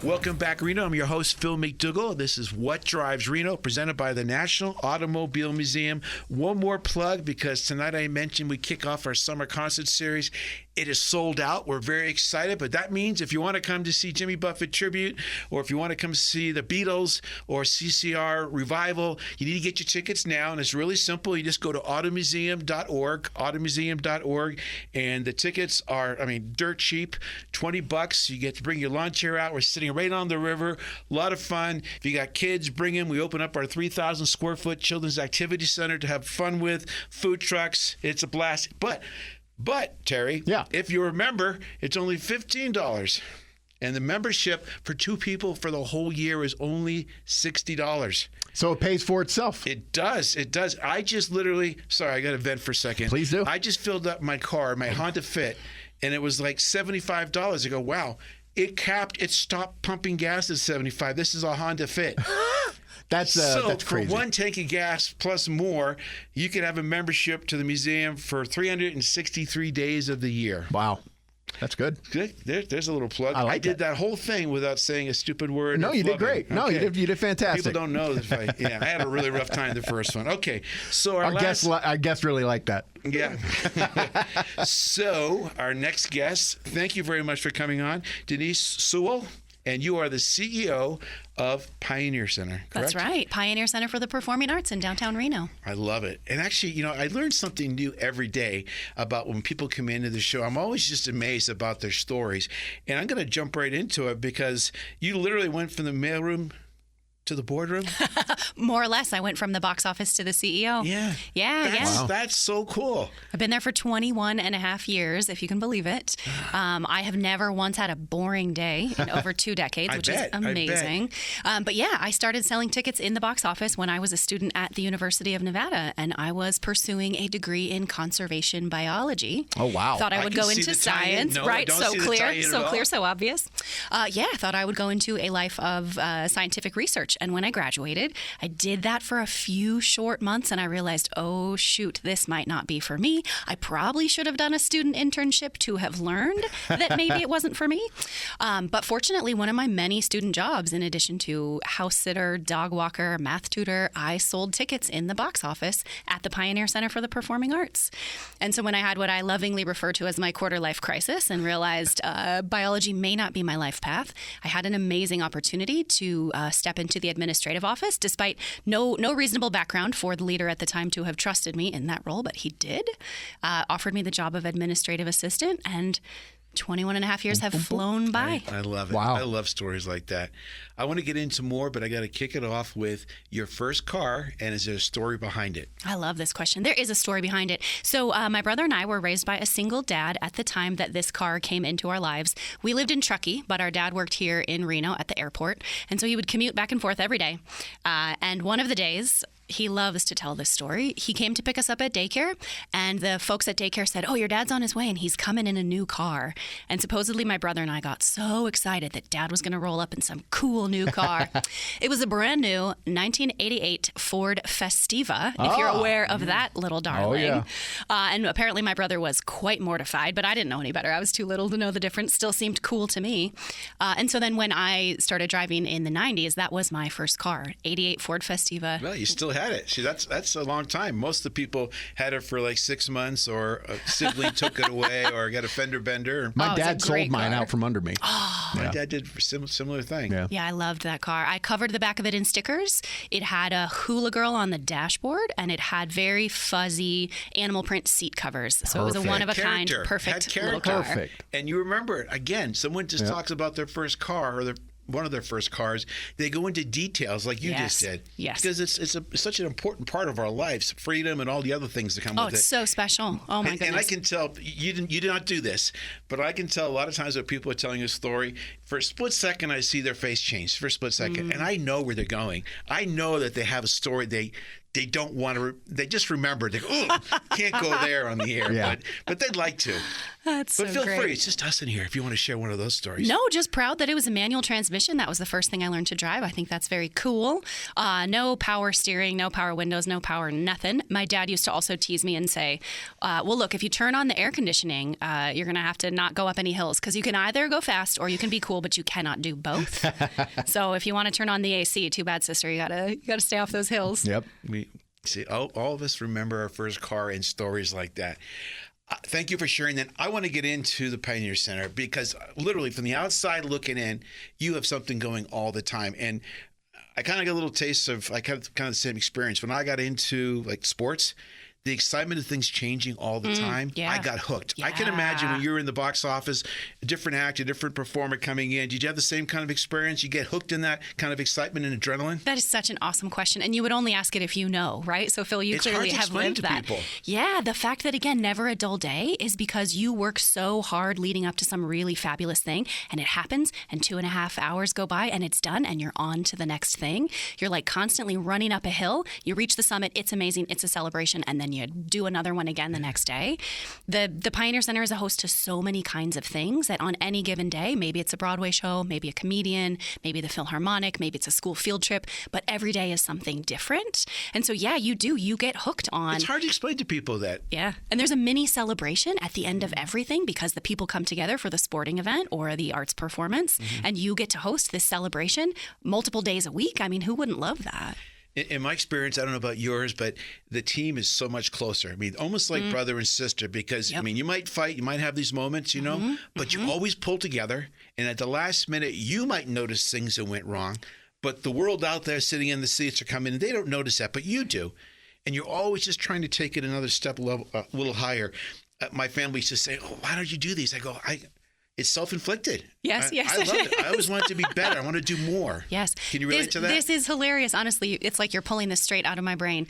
Welcome back, Reno. I'm your host, Phil MacDougall. This is What Drives Reno, presented by the National Automobile Museum. One more plug, because tonight I mentioned we kick off our summer concert series. It is sold out. We're very excited, but that means if you want to come to see Jimmy Buffett Tribute, or if you want to come see the Beatles or CCR Revival, you need to get your tickets now, and it's really simple. You just go to automuseum.org, and the tickets are, dirt cheap, $20. You get to bring your lawn chair out. We're sitting right on the river. A lot of fun. If you got kids, bring them. We open up our 3,000 square foot Children's Activity Center to have fun with, food trucks. It's a blast. But Terry, if you remember, it's only $15. And the membership for two people for the whole year is only $60. So it pays for itself. It does. It does. I just literally, sorry, I got to vent for a second. Please do. I just filled up my car, my Honda Fit, and it was like $75. I go, wow. It stopped pumping gas at $75. This is a Honda Fit. That's crazy. For one tank of gas plus more, you can have a membership to the museum for 363 days of the year. Wow. That's good. Good. There's a little plug. I did that whole thing without saying a stupid word. No, you did great. Okay. No, you did fantastic. People don't know this. I had a really rough time the first one. Okay, so our guest really liked that. Yeah. So our next guest, thank you very much for coming on, Dennyse Sewell. And you are the CEO of Pioneer Center, correct? That's right. Pioneer Center for the Performing Arts in downtown Reno. I love it. And actually, I learn something new every day about when people come into the show. I'm always just amazed about their stories. And I'm going to jump right into it, because you literally went from the mailroom to the boardroom? More or less. I went from the box office to the CEO. Yeah. That's so cool. I've been there for 21 and a half years, if you can believe it. I have never once had a boring day in over 2 decades, which is amazing. But yeah, I started selling tickets in the box office when I was a student at the University of Nevada, and I was pursuing a degree in conservation biology. Oh, wow. Thought I would go into science, right? So clear, so obvious. I thought I would go into a life of scientific research. And when I graduated, I did that for a few short months, and I realized, oh, shoot, this might not be for me. I probably should have done a student internship to have learned that maybe it wasn't for me. But fortunately, one of my many student jobs, in addition to house sitter, dog walker, math tutor, I sold tickets in the box office at the Pioneer Center for the Performing Arts. And so when I had what I lovingly refer to as my quarter-life crisis and realized biology may not be my life path, I had an amazing opportunity to step into the administrative office, despite no reasonable background for the leader at the time to have trusted me in that role, but he did. Offered me the job of administrative assistant, and 21 and a half years have flown by. I love it. Wow. I love stories like that. I want to get into more, but I got to kick it off with your first car, and is there a story behind it? I love this question. There is a story behind it. So my brother and I were raised by a single dad at the time that this car came into our lives. We lived in Truckee, but our dad worked here in Reno at the airport, and so he would commute back and forth every day. And one of the days, He loves to tell this story. He came to pick us up at daycare, and the folks at daycare said, "Oh, your dad's on his way, and he's coming in a new car." And supposedly my brother and I got so excited that Dad was going to roll up in some cool new car. It was a brand new 1988 Ford Festiva, if you're aware of that little darling. Oh, yeah. And apparently my brother was quite mortified, but I didn't know any better. I was too little to know the difference. Still seemed cool to me. And so then when I started driving in the 90s, that was my first car, 88 Ford Festiva. Well, you still had it. See, that's a long time. Most of the people had it for like 6 months, or a sibling took it away, or got a fender bender. My dad sold mine out from under me. Oh. My dad did a similar thing. Yeah, I loved that car. I covered the back of it in stickers. It had a hula girl on the dashboard, and it had very fuzzy animal print seat covers. So it was a one-of-a-kind, perfect little car. Perfect. And you remember it. Again, someone just talks about their first car, or one of their first cars. They go into details like you just did. Yes. Because it's such an important part of our lives, freedom and all the other things that come with it. Oh, it's so special. Oh, my goodness. And I can tell, you did not do this, but I can tell a lot of times when people are telling a story, for a split second, I see their face change for a split second, and I know where they're going. I know that they have a story they don't want to. They just remember. They go, "Oh, can't go there on the air," but they'd like to. That's but so feel great. free. It's just us in here if you want to share one of those stories. No, just proud that it was a manual transmission. That was the first thing I learned to drive. I think that's very cool. No power steering, no power windows, no power nothing. My dad used to also tease me and say, well, look, if you turn on the air conditioning, you're going to have to not go up any hills, because you can either go fast or you can be cool, but you cannot do both. So if you want to turn on the AC, too bad, sister. You gotta stay off those hills. Yep. See, all of us remember our first car and stories like that. Thank you for sharing that. I want to get into the Pioneer Center, because literally from the outside looking in, you have something going all the time. And I kind of got a little taste of kind of the same experience. When I got into like sports, the excitement of things changing all the time, I got hooked. I can imagine when you were in the box office, a different actor, a different performer coming in. Did you have the same kind of experience? You get hooked in that kind of excitement and adrenaline? That is such an awesome question. And you would only ask it if you know, right? So, Phil, you clearly have lived that. People. Yeah, the fact that, again, never a dull day is because you work so hard leading up to some really fabulous thing, and it happens, and 2.5 hours go by, and it's done, and you're on to the next thing. You're like constantly running up a hill. You reach the summit. It's amazing. It's a celebration. And then you do another one again the next day. The Pioneer Center is a host to so many kinds of things that on any given day, maybe it's a Broadway show, maybe a comedian, maybe the Philharmonic, maybe it's a school field trip, but every day is something different. And so, yeah, you get hooked on. It's hard to explain to people that. Yeah. And there's a mini celebration at the end of everything, because the people come together for the sporting event or the arts performance, and you get to host this celebration multiple days a week. I mean, who wouldn't love that? In my experience, I don't know about yours, but the team is so much closer. I mean, almost like brother and sister, because, I mean, you might fight, you might have these moments, you know, but you always pull together. And at the last minute, you might notice things that went wrong, but the world out there sitting in the seats are coming, and they don't notice that, but you do. And you're always just trying to take it another step level, a little higher. My family used to say, "Oh, why don't you do these?" I go, it's self-inflicted. Yes. I love it. I always want it to be better. I want to do more. Yes. Can you relate to that? This is hilarious. Honestly, it's like you're pulling this straight out of my brain.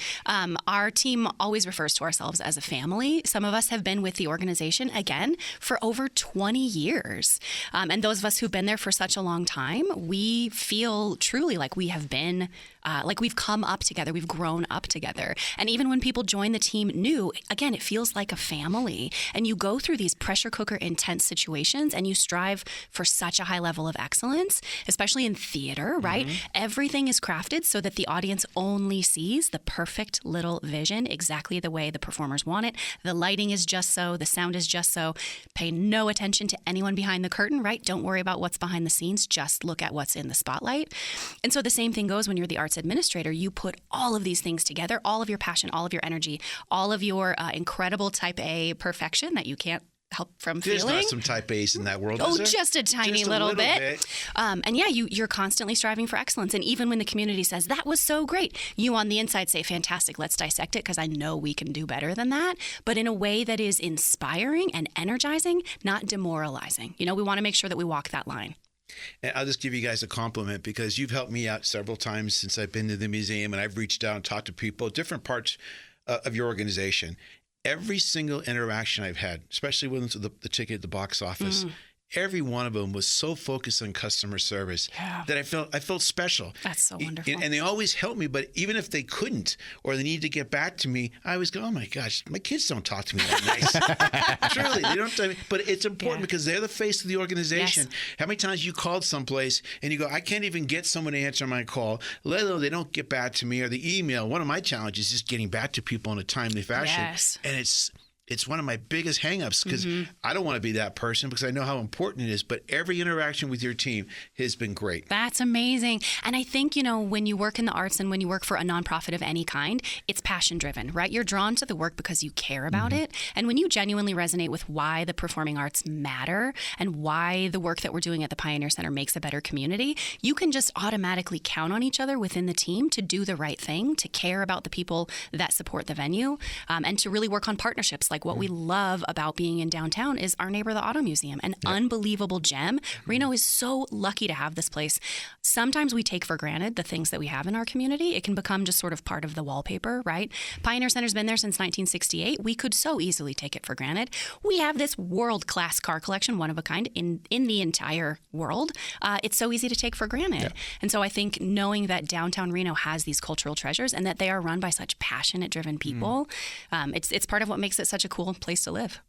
Our team always refers to ourselves as a family. Some of us have been with the organization, again, for over 20 years. And those of us who've been there for such a long time, we feel truly like we have been, like we've come up together. We've grown up together. And even when people join the team new, again, it feels like a family. And you go through these pressure cooker intense situations, and you strive for such a high level of excellence, especially in theater, right? Everything is crafted so that the audience only sees the perfect little vision, exactly the way the performers want it. The lighting is just so, the sound is just so. Pay no attention to anyone behind the curtain, right? Don't worry about what's behind the scenes. Just look at what's in the spotlight. And so the same thing goes when you're the arts administrator. You put all of these things together, all of your passion, all of your energy, all of your incredible type A perfection that you can't help from There's feeling. There's not some type A's in that world, Oh, is there? just a tiny Just a little bit. bit. And yeah, you're constantly striving for excellence. And even when the community says, that was so great, you on the inside say, fantastic, let's dissect it, because I know we can do better than that. But in a way that is inspiring and energizing, not demoralizing. You know, we want to make sure that we walk that line. And I'll just give you guys a compliment, because you've helped me out several times since I've been to the museum, and I've reached out and talked to people, different parts of your organization. Every single interaction I've had, especially with the ticket at the box office, every one of them was so focused on customer service that I felt special. That's so wonderful. And they always helped me, but even if they couldn't or they needed to get back to me, I always go, oh my gosh, my kids don't talk to me that nice. Truly, they don't. But it's important because they're the face of the organization. Yes. How many times you called someplace and you go, I can't even get someone to answer my call, let alone they don't get back to me, or the email. One of my challenges is getting back to people in a timely fashion. Yes. And it's one of my biggest hangups because I don't want to be that person because I know how important it is. But every interaction with your team has been great. That's amazing. And I think, when you work in the arts and when you work for a nonprofit of any kind, it's passion driven, right? You're drawn to the work because you care about it. And when you genuinely resonate with why the performing arts matter and why the work that we're doing at the Pioneer Center makes a better community, you can just automatically count on each other within the team to do the right thing, to care about the people that support the venue, and to really work on partnerships. Like what we love about being in downtown is our neighbor, the Auto Museum, an unbelievable gem. Reno is so lucky to have this place. Sometimes we take for granted the things that we have in our community. It can become just sort of part of the wallpaper, right? Pioneer Center's been there since 1968. We could so easily take it for granted. We have this world-class car collection, one of a kind, in the entire world. It's so easy to take for granted. Yeah. And so I think knowing that downtown Reno has these cultural treasures and that they are run by such passionate, driven people, it's part of what makes it such a cool place to live.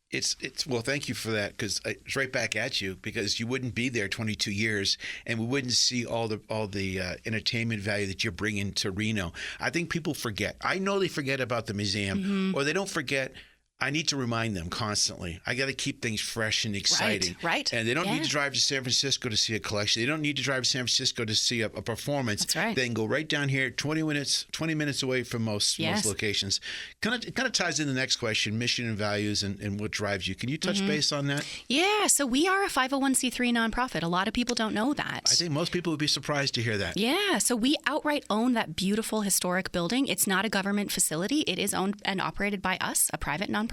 It's well, thank you for that, because it's right back at you, because you wouldn't be there 22 years and we wouldn't see all the entertainment value that you're bringing to Reno. I think people forget. I know they forget about the museum, or they don't forget. I need to remind them constantly. I got to keep things fresh and exciting. Right. And they don't need to drive to San Francisco to see a collection. They don't need to drive to San Francisco to see a performance. That's right. They can go right down here, 20 minutes away from most locations. Kind of ties in the next question, mission and values and what drives you. Can you touch base on that? Yeah. So we are a 501c3 nonprofit. A lot of people don't know that. I think most people would be surprised to hear that. Yeah. So we outright own that beautiful historic building. It's not a government facility. It is owned and operated by us, a private nonprofit.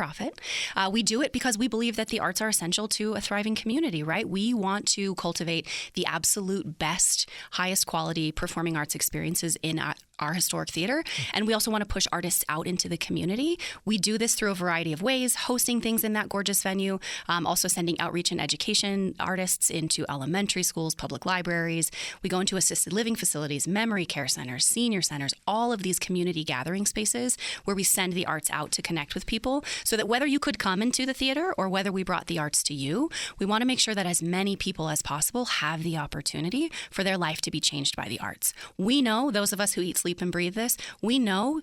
We do it because we believe that the arts are essential to a thriving community, right? We want to cultivate the absolute best, highest quality performing arts experiences in our historic theater. And we also want to push artists out into the community. We do this through a variety of ways, hosting things in that gorgeous venue, also sending outreach and education artists into elementary schools, public libraries. We go into assisted living facilities, memory care centers, senior centers, all of these community gathering spaces where we send the arts out to connect with people, so that whether you could come into the theater or whether we brought the arts to you, we want to make sure that as many people as possible have the opportunity for their life to be changed by the arts. We know, those of us who eat, sleep, and breathe this, we know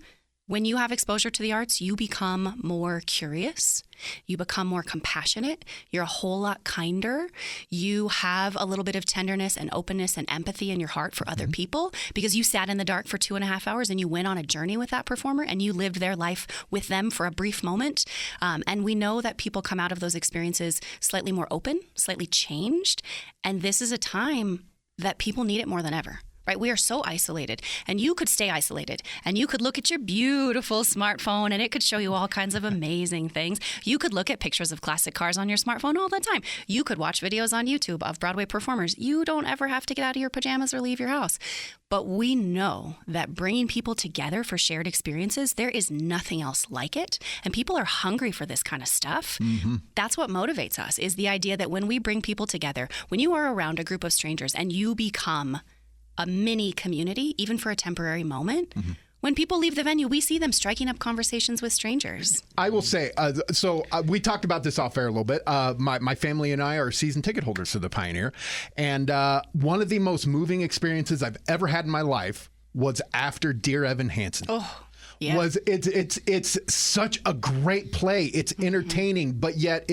when you have exposure to the arts, you become more curious, you become more compassionate, you're a whole lot kinder, you have a little bit of tenderness and openness and empathy in your heart for other people, because you sat in the dark for 2.5 hours and you went on a journey with that performer and you lived their life with them for a brief moment. And we know that people come out of those experiences slightly more open, slightly changed. And this is a time that people need it more than ever. Right? We are so isolated, and you could stay isolated, and you could look at your beautiful smartphone and it could show you all kinds of amazing things. You could look at pictures of classic cars on your smartphone all the time. You could watch videos on YouTube of Broadway performers. You don't ever have to get out of your pajamas or leave your house. But we know that bringing people together for shared experiences, there is nothing else like it. And people are hungry for this kind of stuff. That's what motivates us, is the idea that when we bring people together, when you are around a group of strangers and you become a mini community, even for a temporary moment, when people leave the venue, we see them striking up conversations with strangers. I will say, we talked about this off air a little bit. My family and I are season ticket holders to the Pioneer. And one of the most moving experiences I've ever had in my life was after Dear Evan Hansen. Oh. Yeah. It's such a great play. It's entertaining, but yet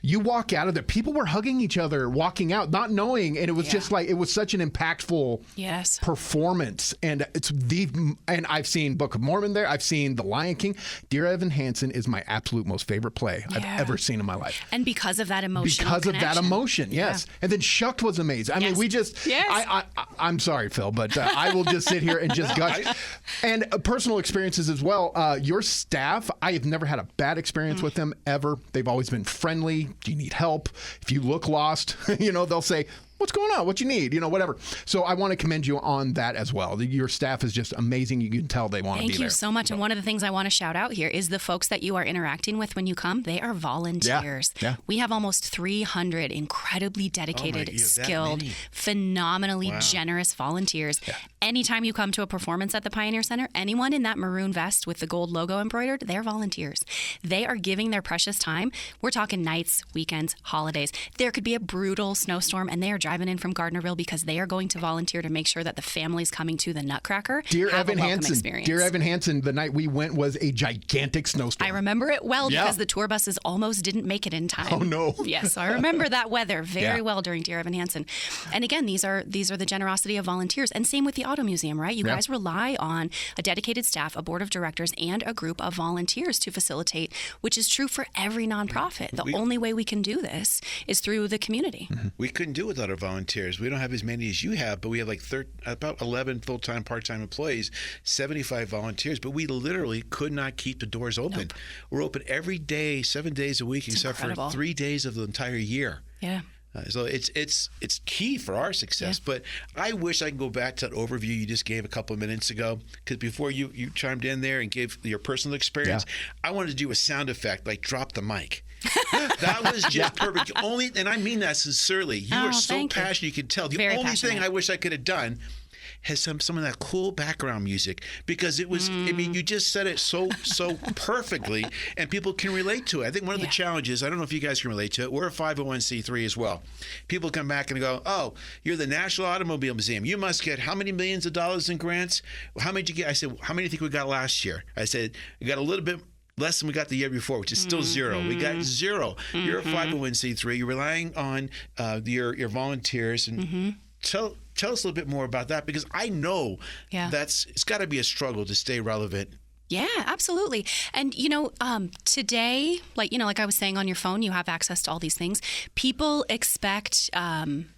you walk out of there. People were hugging each other, walking out, not knowing, and it was just like, it was such an impactful performance. And and I've seen Book of Mormon there. I've seen The Lion King. Dear Evan Hansen is my absolute most favorite play I've ever seen in my life. And because of that emotional emotion, yes. And then Shucked was amazing. I mean, we just, I'm sorry, Phil, but I will just sit here and just gush. And personal experiences as well. Your staff, I have never had a bad experience with them ever. They've always been friendly. Do you need help? If you look lost, they'll say, what's going on? What you need? Whatever. So I want to commend you on that as well. Your staff is just amazing. You can tell they want to be there. Thank you so much. And one of the things I want to shout out here is the folks that you are interacting with when you come. They are volunteers. Yeah. We have almost 300 incredibly dedicated, skilled, phenomenally generous volunteers. Yeah. Anytime you come to a performance at the Pioneer Center, anyone in that maroon vest with the gold logo embroidered, they're volunteers. They are giving their precious time. We're talking nights, weekends, holidays. There could be a brutal snowstorm, and they are driving in from Gardnerville because they are going to volunteer to make sure that the families coming to the Nutcracker have a welcome experience. Dear Evan Hansen, the night we went was a gigantic snowstorm. I remember it well because the tour buses almost didn't make it in time. Oh, no. Yes, I remember that weather very well during Dear Evan Hansen. And again, these are the generosity of volunteers. And same with the Auto Museum, right? You guys rely on a dedicated staff, a board of directors, and a group of volunteers to facilitate, which is true for every nonprofit. The only way we can do this is through the community. Mm-hmm. We couldn't do it without our volunteers. We don't have as many as you have, but we have about 11 full-time, part-time employees, 75 volunteers, but we literally could not keep the doors open. Nope. We're open every day, 7 days a week, except for 3 days of the entire year. Yeah. So it's key for our success. Yeah. But I wish I could go back to that overview you just gave a couple of minutes ago, because before you chimed in there and gave your personal experience, I wanted to do a sound effect like drop the mic. That was just perfect. And I mean that sincerely. You are so passionate. You can tell. The only thing I wish I could have done has some of that cool background music, because it was, I mean, you just said it so perfectly, and people can relate to it. I think one of the challenges, I don't know if you guys can relate to it, we're a 501c3 as well. People come back and go, oh, you're the National Automobile Museum. You must get how many millions of dollars in grants? How many did you get? I said, how many do you think we got last year? I said, we got a little bit less than we got the year before, which is still zero. We got zero. You're a 501c3. You're relying on your volunteers. And tell us a little bit more about that, because I know it's got to be a struggle to stay relevant. Yeah, absolutely. And, today, like I was saying, on your phone, you have access to all these things. People expect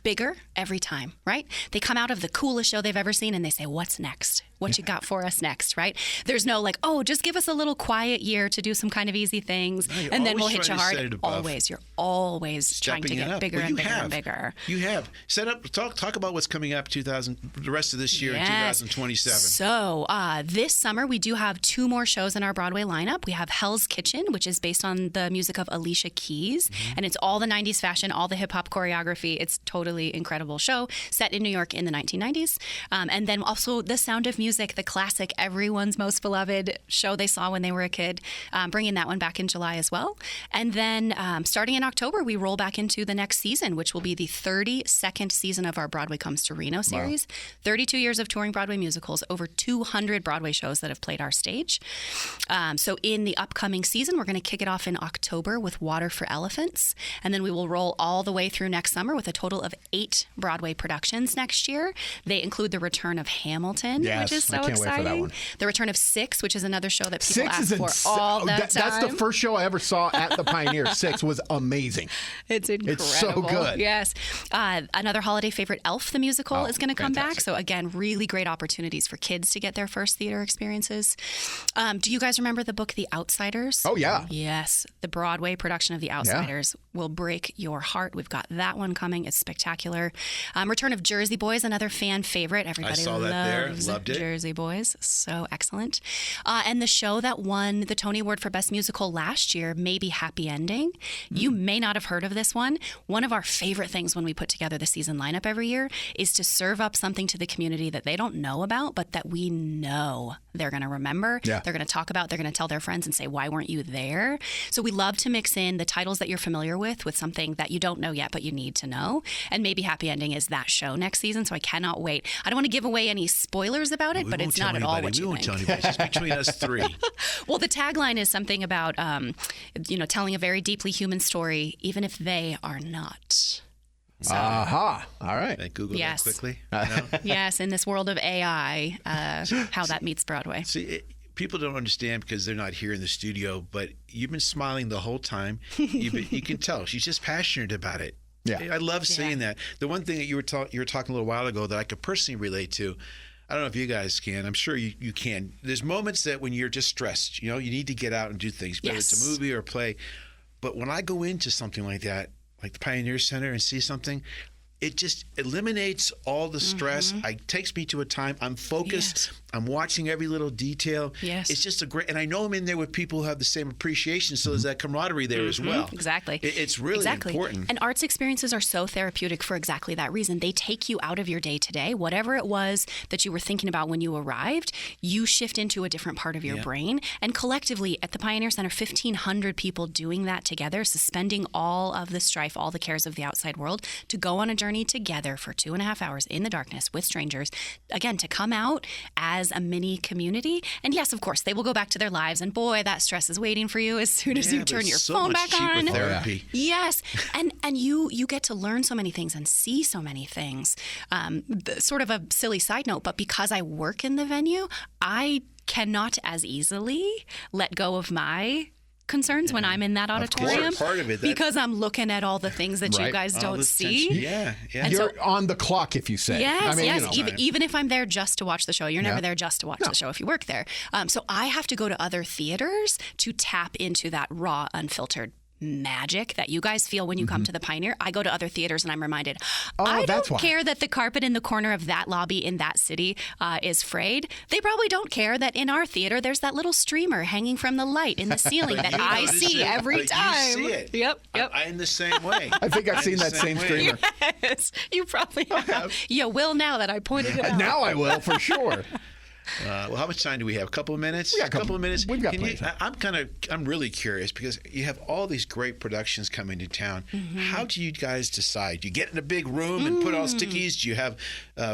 bigger every time, right? They come out of the coolest show they've ever seen and they say, what's next? What you got for us next, right? There's no just give us a little quiet year to do some kind of easy things, and then we'll hit you hard. You're always trying to get bigger and bigger and bigger. You have. Set up, talk about what's coming up the rest of this year in 2027. So this summer, we do have 2 more shows in our Broadway lineup. We have Hell's Kitchen, which is based on the music of Alicia Keys, and it's all the 90s fashion, all the hip-hop choreography. It's totally incredible show set in New York in the 1990s. And then also The Sound of Music, the classic, everyone's most beloved show they saw when they were a kid, bringing that one back in July as well. And then starting in October, we roll back into the next season, which will be the 32nd season of our Broadway Comes to Reno series. Wow. 32 years of touring Broadway musicals, over 200 Broadway shows that have played our stage. So in the upcoming season, we're going to kick it off in October with Water for Elephants. And then we will roll all the way through next summer with a total of 8 Broadway productions next year. They include the return of Hamilton, which is so exciting. Wait for that one. The return of Six, which is another show that people ask for all the time. That's the first show I ever saw at the Pioneer. 6 was amazing. It's incredible. It's so good. Yes. Another holiday favorite, Elf the Musical, is going to come back. So again, really great opportunities for kids to get their first theater experiences. Do you guys remember the book The Outsiders? Oh, yeah. Yes. The Broadway production of The Outsiders will break your heart. We've got that one coming. It's spectacular. Return of Jersey Boys, another fan favorite. Everybody saw that there. Loved it. Jersey Boys. So excellent. And the show that won the Tony Award for Best Musical last year, Maybe Happy Ending. You may not have heard of this one. One of our favorite things when we put together the season lineup every year is to serve up something to the community that they don't know about, but that we know they're going to remember. Yeah. They're going to talk about. They're going to tell their friends and say, why weren't you there? So we love to mix in the titles that you're familiar with something that you don't know yet, but you need to know. And Maybe Happy Ending is that show next season. So I cannot wait. I don't want to give away any spoilers about it, but it's not at all what you think. We won't tell anybody. It's just between us 3. Well, the tagline is something about, telling a very deeply human story, even if they are not. So, all right. I Googled that quickly. Yes, in this world of AI, how that meets Broadway. See, people don't understand because they're not here in the studio, but you've been smiling the whole time. You can tell. She's just passionate about it. Yeah. I love seeing that. The one thing that you were talking a little while ago that I could personally relate to, I don't know if you guys can. I'm sure you can. There's moments that when you're just stressed, you need to get out and do things, whether it's a movie or a play. But when I go into something like that, like the Pioneer Center, and see something, it just eliminates all the stress. It takes me to a time I'm focused. Yes. I'm watching every little detail. Yes. It's just and I know I'm in there with people who have the same appreciation, so there's that camaraderie there as well. Exactly. It's really important. And arts experiences are so therapeutic for exactly that reason. They take you out of your day-to-day. Whatever it was that you were thinking about when you arrived, you shift into a different part of your brain. And collectively, at the Pioneer Center, 1,500 people doing that together, suspending all of the strife, all the cares of the outside world, to go on a journey together for 2.5 hours in the darkness with strangers, again, to come out as a mini community. And yes, of course, they will go back to their lives, and boy, that stress is waiting for you as soon as you turn your phone back on. Therapy. Yes, and you get to learn so many things and see so many things. Sort of a silly side note, but because I work in the venue, I cannot as easily let go of my concerns when I'm in that auditorium. Part of it, because I'm looking at all the things that you guys don't see. Yeah. And you're on the clock, if you say. Yes, Even if I'm there just to watch the show. You're never there just to watch the show if you work there. So I have to go to other theaters to tap into that raw, unfiltered magic that you guys feel when you come to the Pioneer. I go to other theaters and I'm reminded, I don't care that the carpet in the corner of that lobby in that city is frayed. They probably don't care that in our theater there's that little streamer hanging from the light in the ceiling that I see every time. You see it. Yep. I'm the same way. I think I've seen that same streamer. Yes, you probably have. You will now that I pointed it out. Now I will, for sure. Well, how much time do we have? A couple of minutes? Yeah, a couple of minutes. We've got plenty of time. I'm really curious because you have all these great productions coming to town. How do you guys decide? Do you get in a big room and put all stickies? Do you have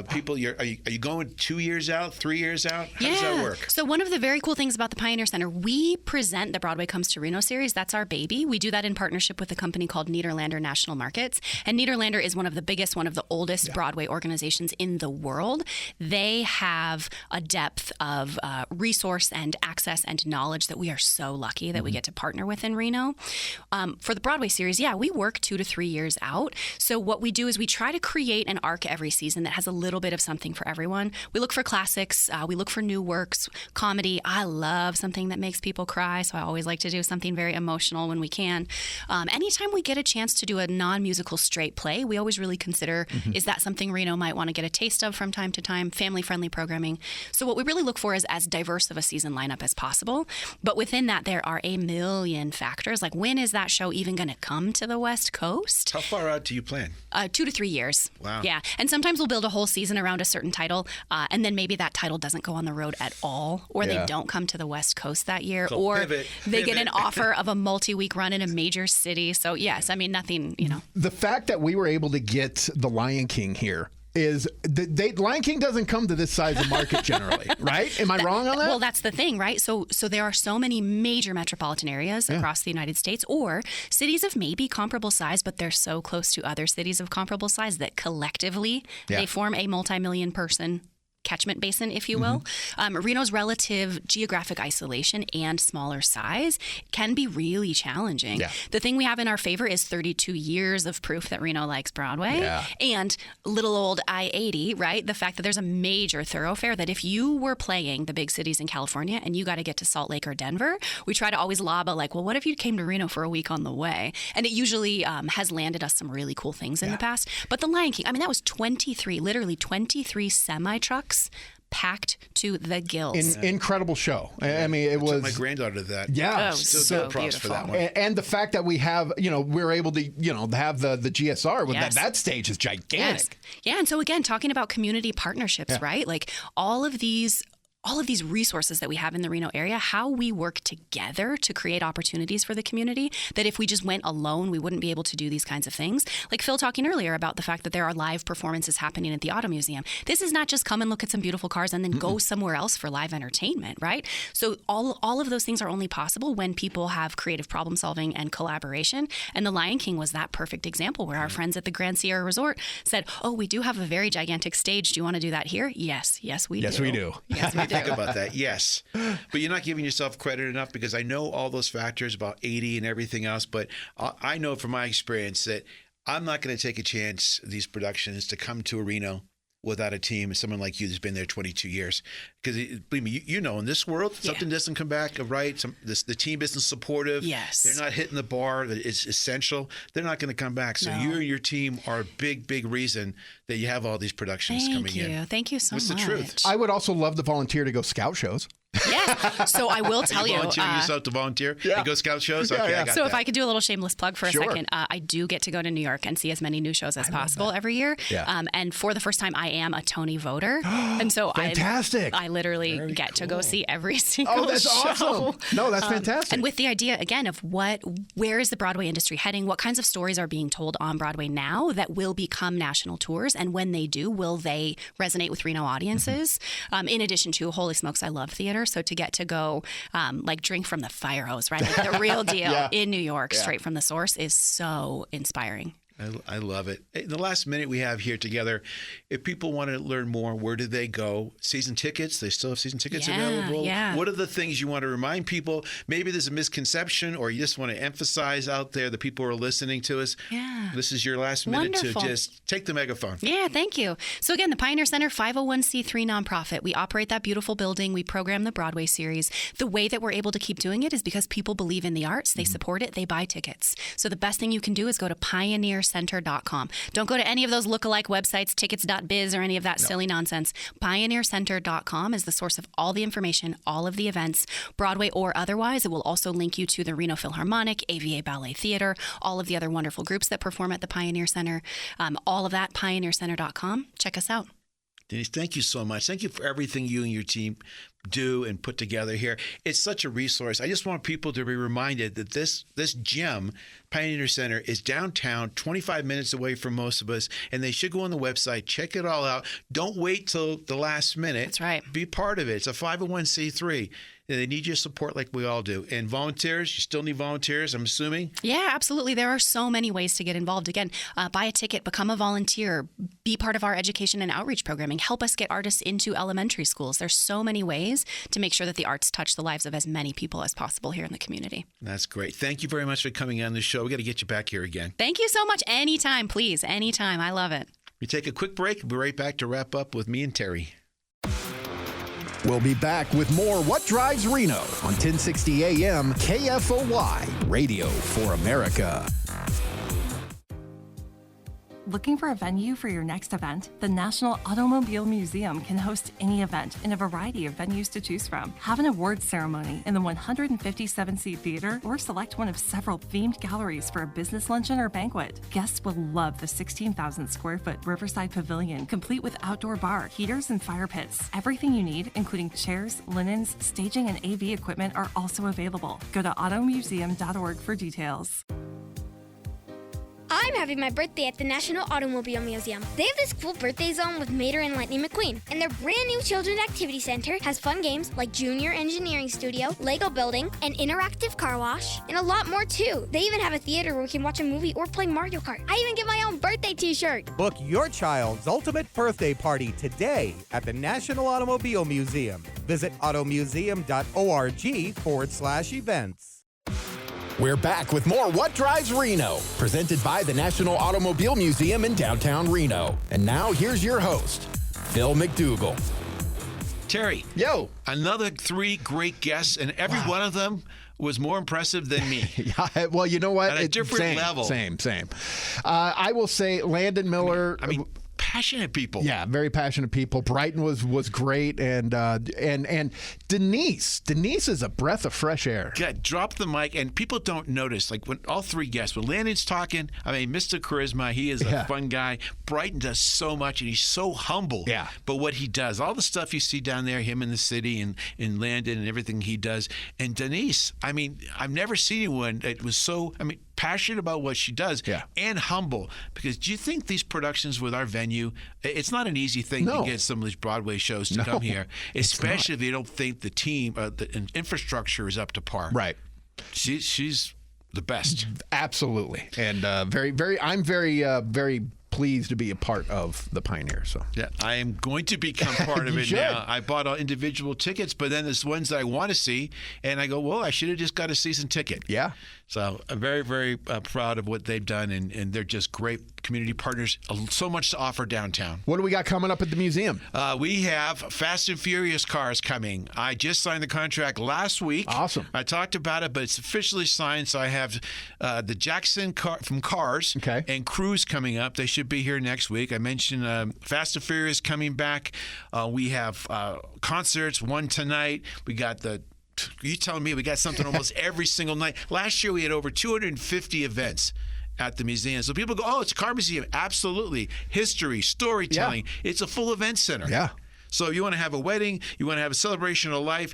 people? Are you going 2 years out, 3 years out? How does that work? So one of the very cool things about the Pioneer Center, we present the Broadway Comes to Reno series. That's our baby. We do that in partnership with a company called Nederlander National Markets. And Nederlander is one of the biggest, one of the oldest Broadway organizations in the world. They have a depth of resource and access and knowledge that we are so lucky that we get to partner with in Reno. For the Broadway series, we work 2 to 3 years out. So what we do is we try to create an arc every season that has a little bit of something for everyone. We look for classics. We look for new works, comedy. I love something that makes people cry, so I always like to do something very emotional when we can. Anytime we get a chance to do a non-musical straight play, we always really consider, is that something Reno might want to get a taste of from time to time, family-friendly programming. So what we really look for is as diverse of a season lineup as possible. But within that, there are a million factors. Like, when is that show even going to come to the West Coast? How far out do you plan? 2 to 3 years. Wow. Yeah. And sometimes we'll build a whole season around a certain title, and then maybe that title doesn't go on the road at all, or they don't come to the West Coast that year, so or they get an offer of a multi-week run in a major city. So, yes, I mean, nothing, The fact that we were able to get The Lion King here is Lion King doesn't come to this size of market generally, right? Am I wrong on that? Well, that's the thing, right? So there are so many major metropolitan areas across the United States, or cities of maybe comparable size, but they're so close to other cities of comparable size that collectively they form a multi-million person catchment basin, if you will. Reno's relative geographic isolation and smaller size can be really challenging. Yeah. The thing we have in our favor is 32 years of proof that Reno likes Broadway, and little old I-80, right? The fact that there's a major thoroughfare that if you were playing the big cities in California and you got to get to Salt Lake or Denver, we try to always lob a well, what if you came to Reno for a week on the way? And it usually has landed us some really cool things in the past. But The Lion King, I mean, that was 23 semi-trucks packed to the gills. Incredible show. I mean, it was. My granddaughter did that. Yeah. So props beautiful for that one. And the fact that we have, we're able to, have the GSR with that stage is gigantic. Yes. Yeah. And so again, talking about community partnerships, right? Like all of these resources that we have in the Reno area, how we work together to create opportunities for the community that if we just went alone, we wouldn't be able to do these kinds of things. Like Phil talking earlier about the fact that there are live performances happening at the Auto Museum. This is not just come and look at some beautiful cars and then go somewhere else for live entertainment, right? So all of those things are only possible when people have creative problem solving and collaboration. And The Lion King was that perfect example where our friends at the Grand Sierra Resort said, oh, we do have a very gigantic stage. Do you want to do that here? Yes, we do. Yes, we do. Yes, we do. Think about that, yes. But you're not giving yourself credit enough because I know all those factors about 80 and everything else, but I know from my experience that I'm not going to take a chance, these productions, to come to Reno without a team and someone like you who's been there 22 years. Because believe me, you know, in this world, something doesn't come back right. The team isn't supportive. Yes. They're not hitting the bar that is essential. They're not going to come back. So you and your team are a big, big reason that you have all these productions coming in. Thank you so much. What's the truth? I would also love to volunteer to go scout shows. Yeah. So I will tell you. Volunteering yourself to volunteer and go scout shows? Okay, I got so that. if I could do a little shameless plug for a second, I do get to go to New York and see as many new shows as possible every year. Yeah. And for the first time, I am a Tony voter. And so fantastic. I literally get to go see every single show. Oh, that's awesome. No, that's fantastic. And with the idea, again, of where is the Broadway industry heading? What kinds of stories are being told on Broadway now that will become national tours? And when they do, will they resonate with Reno audiences? In addition to, holy smokes, I love theater. So to get to go like drink from the fire hose, right? Like the real deal in New York, straight from the source, is so inspiring. I love it. In the last minute we have here together, if people want to learn more, where do they go? Season tickets? They still have season tickets available? Yeah. What are the things you want to remind people? Maybe there's a misconception, or you just want to emphasize out there, the people who are listening to us. Yeah. This is your last minute to just take the megaphone. Yeah, thank you. So again, the Pioneer Center, 501c3 nonprofit. We operate that beautiful building. We program the Broadway series. The way that we're able to keep doing it is because people believe in the arts. They support it. They buy tickets. So the best thing you can do is go to pioneercenter.com. Don't go to any of those lookalike websites, tickets.biz, or any of that silly nonsense. Pioneercenter.com is the source of all the information, all of the events, Broadway or otherwise. It will also link you to the Reno Philharmonic, AVA Ballet Theater, all of the other wonderful groups that perform at the Pioneer Center. All of that, pioneercenter.com. Check us out. Denise, thank you so much. Thank you for everything you and your team do and put together here. It's such a resource. I just want people to be reminded that this gem, Pioneer Center, is downtown, 25 minutes away from most of us, and they should go on the website, check it all out. Don't wait till the last minute. That's right. Be part of it. It's a 501c3. They need your support like we all do. And volunteers, you still need volunteers, I'm assuming? Yeah, absolutely. There are so many ways to get involved. Again, buy a ticket, become a volunteer, be part of our education and outreach programming, help us get artists into elementary schools. There's so many ways to make sure that the arts touch the lives of as many people as possible here in the community. That's great. Thank you very much for coming on the show. We got to get you back here again. Thank you so much. Anytime, please. Anytime. I love it. We take a quick break. We'll be right back to wrap up with me and Terry. We'll be back with more What Drives Reno on 1060 AM KFOY, Radio for America. Looking for a venue for your next event? The National Automobile Museum can host any event in a variety of venues to choose from. Have an awards ceremony in the 157-seat theater or select one of several themed galleries for a business luncheon or banquet. Guests will love the 16,000 square foot Riverside Pavilion, complete with outdoor bar, heaters, and fire pits. Everything you need, including chairs, linens, staging, and AV equipment, are also available. Go to automuseum.org for details. I'm having my birthday at the National Automobile Museum. They have this cool birthday zone with Mater and Lightning McQueen. And their brand new Children's Activity Center has fun games like Junior Engineering Studio, Lego Building, an interactive car wash, and a lot more too. They even have a theater where we can watch a movie or play Mario Kart. I even get my own birthday t-shirt. Book your child's ultimate birthday party today at the National Automobile Museum. Visit automuseum.org/events. We're back with more What Drives Reno, presented by the National Automobile Museum in downtown Reno. And now here's your host, Phil MacDougall. Terry. Yo. Another 3 great guests, and every one of them was more impressive than me. Yeah, well, you know what? At a different level. Same. I will say Landon Miller. I mean passionate people. Yeah, very passionate people. Brighton was great, and Denise is a breath of fresh air. God, drop the mic, and people don't notice. Like when all 3 guests, when Landon's talking, I mean, Mr. Charisma, he is a fun guy. Brighton does so much, and he's so humble. Yeah. But what he does, all the stuff you see down there, him in the city and in Landon and everything he does, and Denise, I mean, I've never seen anyone that was so, passionate about what she does and humble. Because do you think these productions with our venue, it's not an easy thing to get some of these Broadway shows to come here, especially if they don't think the team, the infrastructure is up to par. Right. She's the best. Absolutely. And I'm very pleased to be a part of the Pioneer. So yeah, I am going to become part of it now. I bought all individual tickets, but then there's ones that I want to see, and I go, well, I should have just got a season ticket. Yeah. So I'm very, very proud of what they've done, and they're just great community partners. So much to offer downtown. What do we got coming up at the museum? We have Fast and Furious cars coming. I just signed the contract last week. Awesome. I talked about it, but it's officially signed. So I have the Jackson car from Cars and Cruise coming up. They should be here next week. I mentioned Fast and Furious coming back. We have concerts, one tonight. We got you telling me we got something almost every single night. Last year we had over 250 events at the museum. So people go, oh, it's a car museum. Absolutely. History, storytelling. Yeah. It's a full event center. Yeah. So if you want to have a wedding, you want to have a celebration of life,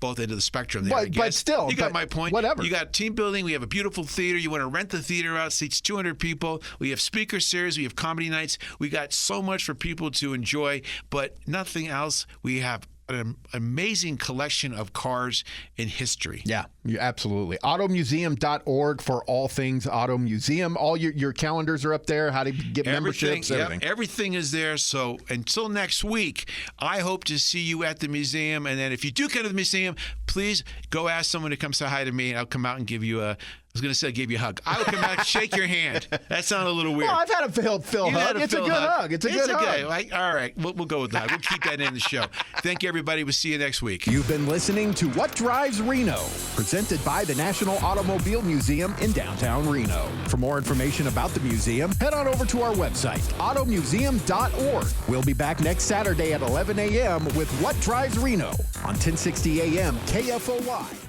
both ends of the spectrum there, I guess. But still. You got my point. Whatever. You got team building. We have a beautiful theater. You want to rent the theater out, seats 200 people. We have speaker series. We have comedy nights. We got so much for people to enjoy, but nothing else. We have an amazing collection of cars in history. Yeah, absolutely. Automuseum.org for all things Auto Museum. All your calendars are up there, how to get memberships, everything. Everything is there. So until next week, I hope to see you at the museum. And then if you do come to the museum, please go ask someone to come say hi to me, and I'll come out and give you I was going to say give you a hug. I will come out and shake your hand. That sounded a little weird. Well, I've had a Phil hug. It's a good hug. It's a good hug. All right. We'll go with that. We'll keep that in the show. Thank you, everybody. We'll see you next week. You've been listening to What Drives Reno, presented by the National Automobile Museum in downtown Reno. For more information about the museum, head on over to our website, automuseum.org. We'll be back next Saturday at 11 a.m. with What Drives Reno on 1060 a.m. KFOY.